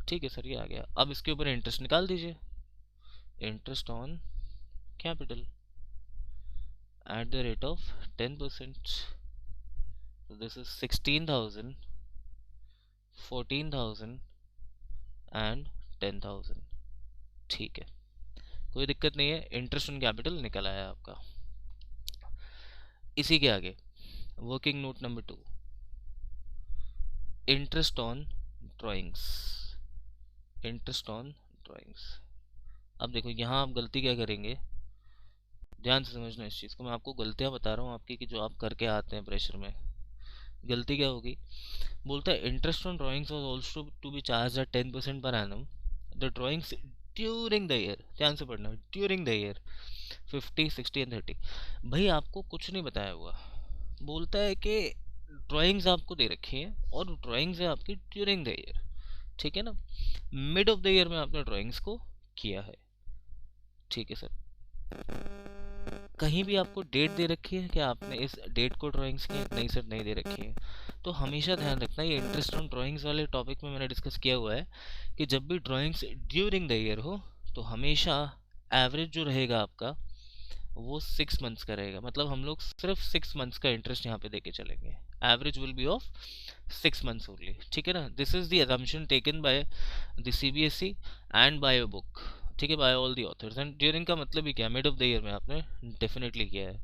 A: ठीक है सर, ये आ गया. अब इसके ऊपर इंटरेस्ट निकाल दीजिए. Interest on capital at the rate of 10%. So this is 16,000, 14,000 and 10,000. ठीक है, कोई दिक्कत नहीं है. इंटरेस्ट ऑन कैपिटल निकल आया आपका. इसी के आगे working note number 2, interest on drawings. Interest on drawings. अब देखो यहाँ आप गलती क्या करेंगे, ध्यान से समझना इस चीज़ को. मैं आपको गलतियाँ बता रहा हूँ आपकी कि जो आप करके आते हैं प्रेशर में. गलती क्या होगी, बोलता है interest on drawings was also to be charge at 10% per annum the drawings during the year. ध्यान से पढ़ना, ड्यूरिंग द ईयर 50 60 एंड 30. भाई आपको कुछ नहीं बताया हुआ. बोलता है कि ड्राइंग्स आपको दे रखी हैं और ड्राइंग्स है आपकी ड्यूरिंग द ईयर. ठीक है ना, मिड ऑफ द ईयर में आपने ड्राइंग्स को किया है. ठीक है सर, कहीं भी आपको डेट दे रखी है कि आपने इस डेट को ड्राइंग्स की? नहीं सर, नहीं दे रखी है. तो हमेशा ध्यान रखना, ये इंटरेस्ट ऑन ड्राइंग्स वाले टॉपिक में मैंने डिस्कस किया हुआ है कि जब भी ड्राइंग्स ड्यूरिंग द ईयर हो तो हमेशा एवरेज जो रहेगा आपका वो 6 मंथ्स का रहेगा. मतलब हम लोग सिर्फ 6 मंथ्स का इंटरेस्ट यहाँ पे देके चलेंगे. Average will be of 6 months only. ठीक है ना, this is the assumption taken by the CBSE and by a book. ठीक है, by all the authors. And during का मतलब ही क्या, मिड ऑफ द ईयर में आपने डेफिनेटली किया है.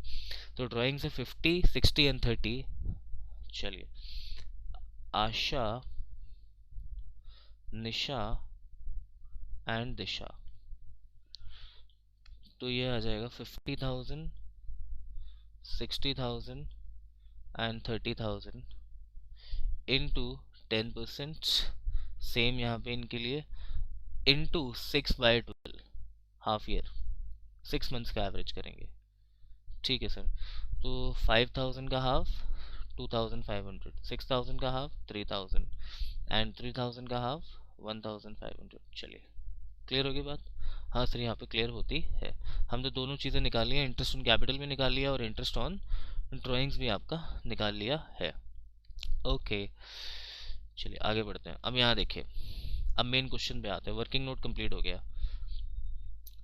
A: तो ड्राइंग से 50 60 एंड 30. चलिए, आशा, निशा एंड दिशा. तो ये आ जाएगा 50,000, 60,000 एंड 30,000 इनटू 10%. सेम यहाँ पे इनके लिए इनटू 6/12 हाफ ईयर. 6 मंथ्स का एवरेज करेंगे. ठीक है सर, तो 5,000 का हाफ 2,500, 6,000 का हाफ 3,000 एंड 3,000 का हाफ 1,500. चलिए, क्लियर होगी बात? हाँ सर, यहाँ पे क्लियर होती है. हमने दोनों चीज़ें निकाल लिया, इंटरेस्ट ऑन कैपिटल भी निकाल लिया और इंटरेस्ट ऑन ड्राइंग्स भी आपका निकाल लिया है. ओके, चलिए आगे बढ़ते हैं. अब यहाँ देखिए, अब मेन क्वेश्चन पे आते हैं. वर्किंग नोट कंप्लीट हो गया.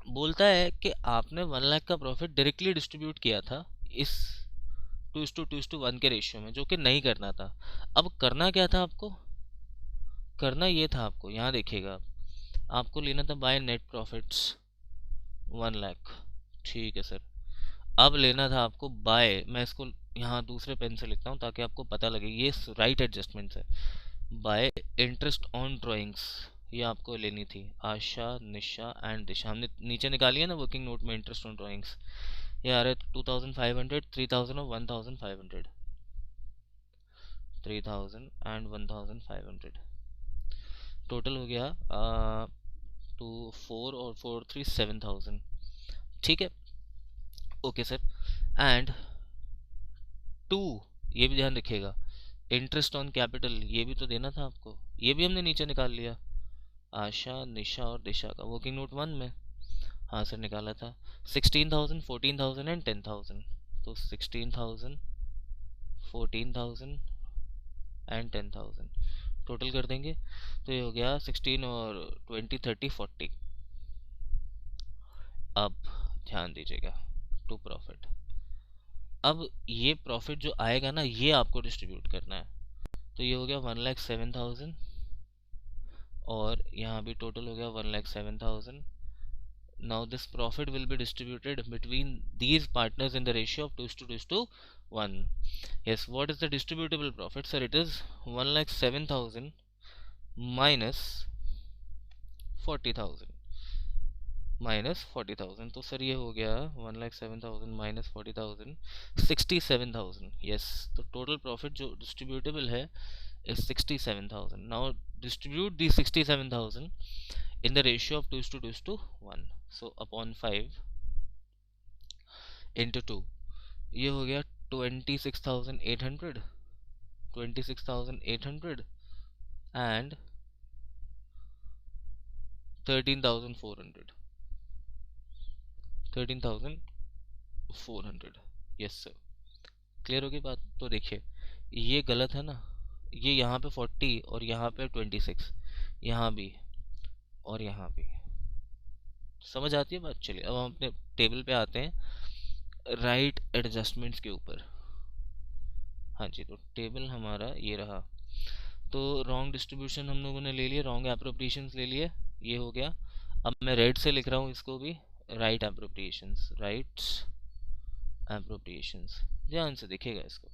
A: बोलता है कि आपने 1 लाख का प्रॉफिट डायरेक्टली डिस्ट्रीब्यूट किया था इस 2:1 के रेशियो में, जो कि नहीं करना था. अब करना क्या था आपको? करना ये था आपको, यहाँ देखिएगा, आपको लेना था बाय नेट प्रॉफिट्स 1 लाख. ठीक है सर, अब लेना था आपको बाय, मैं इसको यहाँ दूसरे पेन से लिखता हूँ ताकि आपको पता लगे ये राइट एडजस्टमेंट है. बाय इंटरेस्ट ऑन ड्राइंग्स, ये आपको लेनी थी. आशा, निशा एंड दिशा हमने नीचे निकाली है ना वर्किंग नोट में. इंटरेस्ट ऑन ड्राइंग्स ये आ रहा है 2,500, 3,000 और 1,500. 3,000 एंड 1,500 टोटल हो गया 4 और 4 3 7,000. ठीक है, ओके सर. एंड 2, ये भी ध्यान रखिएगा, इंटरेस्ट ऑन कैपिटल ये भी तो देना था आपको. ये भी हमने नीचे निकाल लिया. आशा, निशा और दिशा का वर्किंग नोट 1 में. हाँ सर, निकाला था. 16,000, 14,000 एंड 10,000. तो 16,000, 14,000 एंड 10,000 टोटल कर देंगे तो ये हो गया 16 और 20 30 40. अब ध्यान दीजिएगा, टू प्रॉफिट. अब ये प्रॉफिट जो आएगा ना, ये आपको डिस्ट्रीब्यूट करना है. तो ये हो गया 1,07,000 और यहाँ भी टोटल हो गया 1,07,000. Now this profit will be distributed between these partners in the ratio of 2:1. Yes, what is the distributable profit? Sir, it is 1,07,000 minus 40,000. तो सर ये हो गया 1,07,000 minus 40,000, 67,000. Yes, तो टोटल प्रॉफिट जो डिस्ट्रीब्यूटेबल है is 67,000. Now distribute the 67,000 in the ratio of 2:1. So upon 5 into 2, ये हो गया 26,800, 26,800 and 13,400. 13,400। यस सर, क्लियर होगी बात? तो देखिए ये गलत है ना, ये यहाँ पे 40 और यहाँ पे 26, यहाँ भी और यहाँ भी। समझ आती है बात? चलिए अब हम अपने टेबल पे आते हैं, राइट एडजस्टमेंट्स के ऊपर। हाँ जी, तो टेबल हमारा ये रहा। तो रॉन्ग डिस्ट्रीब्यूशन हम लोगों ने ले लिए, रॉन्ग एप्रोप्रिएशंस ले लिए, ये हो गया। अब मैं रेड से लिख रहा हूँ इसको भी, राइट एप्रोप्रिएशंस, राइट एप्रोप्रिएशंस। ध्यान से देखिएगा इसको।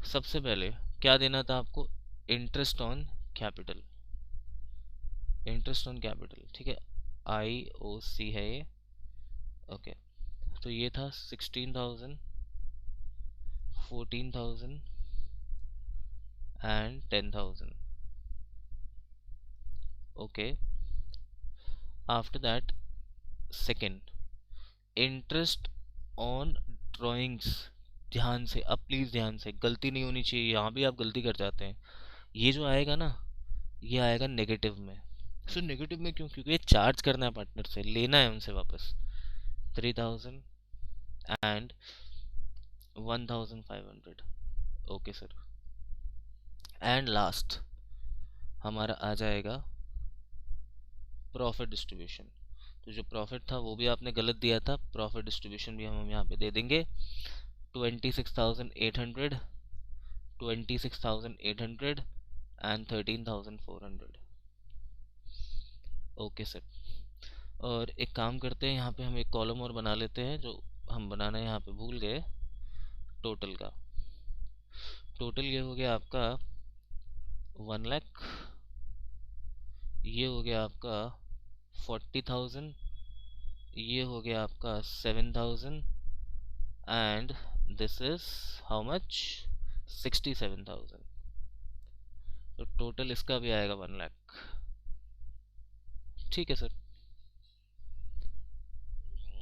A: सबसे पहले क्या देना था आपको? Interest on capital, interest on capital, ठीक है, IOC है ये। ओके, तो ये था 16,000, 14,000 and 10,000। Okay, after that second, interest on drawings. ध्यान से, अब प्लीज़ ध्यान से, गलती नहीं होनी चाहिए, यहाँ भी आप गलती कर जाते हैं। ये जो आएगा ना, ये आएगा नेगेटिव में। सो नेगेटिव में क्यों? क्योंकि ये चार्ज करना है पार्टनर से, लेना है उनसे वापस। 3,000 and 1,500। Okay sir, and last हमारा आ जाएगा प्रॉफिट डिस्ट्रीब्यूशन। तो जो प्रॉफिट था वो भी आपने गलत दिया था, प्रॉफिट डिस्ट्रीब्यूशन भी हम यहाँ पे दे देंगे 26,800, 26,800 एंड 13,400। ओके सर, और एक काम करते हैं, यहाँ पे हम एक कॉलम और बना लेते हैं, जो हम बनाना यहाँ पे भूल गए, टोटल का। टोटल ये हो गया आपका 1 लाख, ये हो गया आपका 40,000, ये हो गया आपका 7,000 and this is how much? 67,000। तो टोटल इसका भी आएगा 1 लाख। ठीक है सर,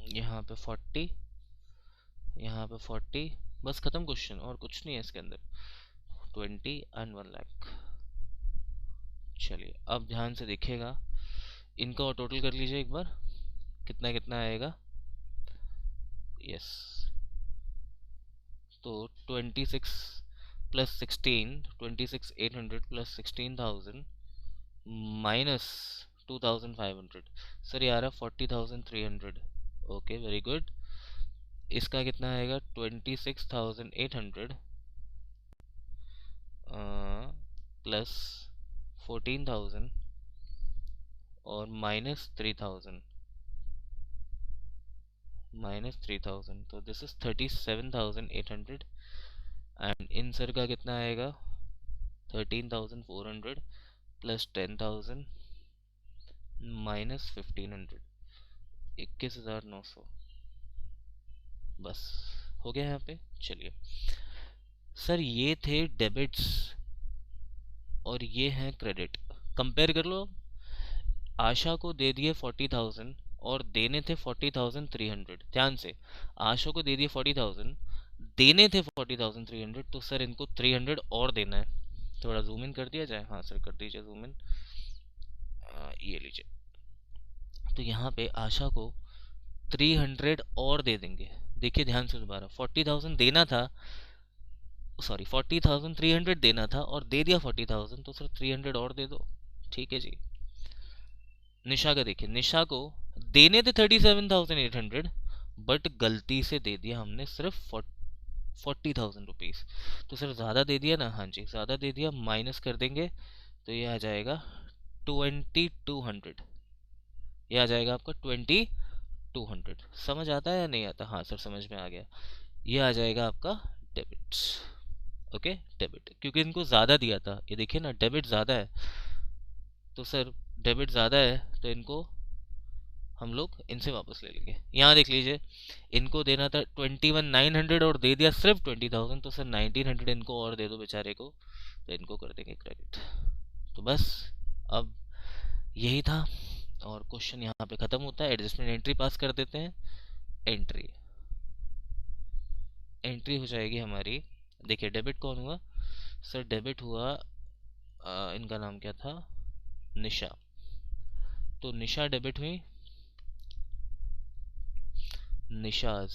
A: यहाँ पे 40, यहाँ पे 40, बस खत्म क्वेश्चन, और कुछ नहीं है इसके अंदर। 20 एंड 1 लाख। चलिए अब ध्यान से देखिएगा, इनका और टोटल कर लीजिए एक बार, कितना कितना आएगा। यस, तो 26 प्लस 16, 26,800 प्लस 16,000 माइनस 2,500। सर ये आ रहा है 40,300। Okay, very good. इसका कितना आएगा? 26,800 प्लस 14,000 और माइनस 3,000, तो this is 37,800। And in sir का कितना आएगा? 13,400 प्लस 10,000 माइनस 1,500, 21,900। बस हो गया यहाँ पे। चलिए सर, ये थे डेबिट्स और ये हैं क्रेडिट, कंपेयर कर लो। आशा को दे दिए 40,000 और देने थे 40,300। ध्यान से, आशा को दे दिए 40,000, देने थे 40,300, तो सर इनको 300 और देना है। थोड़ा जूम इन कर दिया जाए? हाँ सर, कर दीजिए जूम इन। ये लीजिए, तो यहाँ पे आशा को 300 और दे देंगे। देखिए ध्यान से, दोबारा 40,000 देना था, सॉरी 40,300 देना था और दे दिया 40,000, तो सर 300 और दे दो। ठीक है जी। निशा का देखिए, निशा को देने थे 37,800, बट गलती से दे दिया हमने सिर्फ 40,000 रुपीज। तो सर ज़्यादा दे दिया ना? हाँ जी, ज़्यादा दे दिया, माइनस कर देंगे, तो ये आ जाएगा 2,200। ये आ जाएगा आपका 2,200। समझ आता है या नहीं आता? हाँ सर, समझ में आ गया। ये आ जाएगा आपका डेबिट। ओके, डेबिट, क्योंकि इनको ज़्यादा दिया था। ये देखिए ना, डेबिट ज़्यादा है, तो सर डेबिट ज़्यादा है तो इनको हम लोग इनसे वापस ले लेंगे। यहाँ देख लीजिए, इनको देना था 21,900 और दे दिया सिर्फ 20,000, तो सर 1,900 इनको और दे दो बेचारे को, तो इनको कर देंगे क्रेडिट। तो बस अब यही था, और क्वेश्चन यहाँ पे ख़त्म होता है। एडजस्टमेंट एंट्री पास कर देते हैं। एंट्री एंट्री हो जाएगी हमारी। देखिए डेबिट कौन हुआ? सर डेबिट हुआ, इनका नाम क्या था? निशा। तो निशा डेबिट हुई, निशाज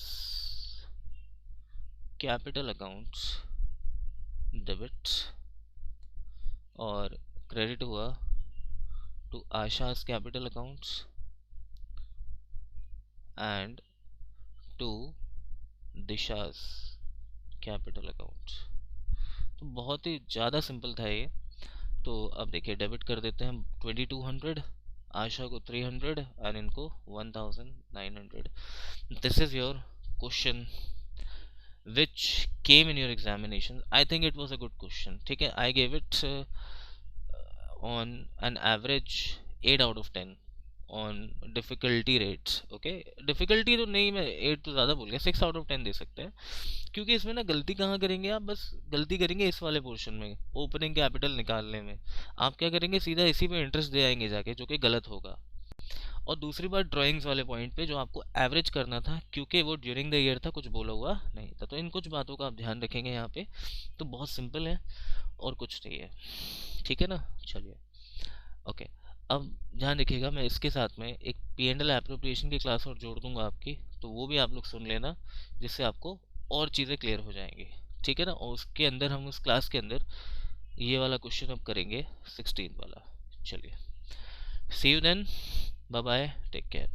A: कैपिटल अकाउंट्स डेबिट, और क्रेडिट हुआ to Asha's capital accounts and to Disha's capital accounts. तो बहुत ही ज़्यादा सिंपल था ये। तो अब देखिए डेबिट कर देते हैं 2200, आशा को 300 एंड इनको 1900। This is your question which came in your examination. I think it was a good question. ठीक है, I gave it on an average 8 out of 10 on difficulty rates. Okay, difficulty तो नहीं, मैं 8 तो ज़्यादा बोल गया, 6 out of 10 दे सकते हैं, क्योंकि इसमें ना गलती कहाँ करेंगे आप, बस गलती करेंगे इस वाले पोर्शन में, ओपनिंग कैपिटल निकालने में। आप क्या करेंगे, सीधा इसी पे इंटरेस्ट दे आएंगे जाके, जो कि गलत होगा। और दूसरी बात ड्राइंग्स वाले पॉइंट पे जो आपको एवरेज करना था, क्योंकि वो ड्यूरिंग द ईयर था, कुछ बोला हुआ नहीं था, तो इन कुछ बातों का आप ध्यान रखेंगे यहाँ पे। तो बहुत सिंपल है और कुछ नहीं है, ठीक है ना। चलिए ओके, अब ध्यान रखिएगा, मैं इसके साथ में एक P&L एप्रोप्रिएशन की क्लास और जोड़ दूंगा आपकी, तो वो भी आप लोग सुन लेना, जिससे आपको और चीज़ें क्लियर हो जाएंगी, ठीक है ना। और उसके अंदर हम उस क्लास के अंदर ये वाला क्वेश्चन अब करेंगे 16 वाला। चलिए, see you then, bye bye, take care.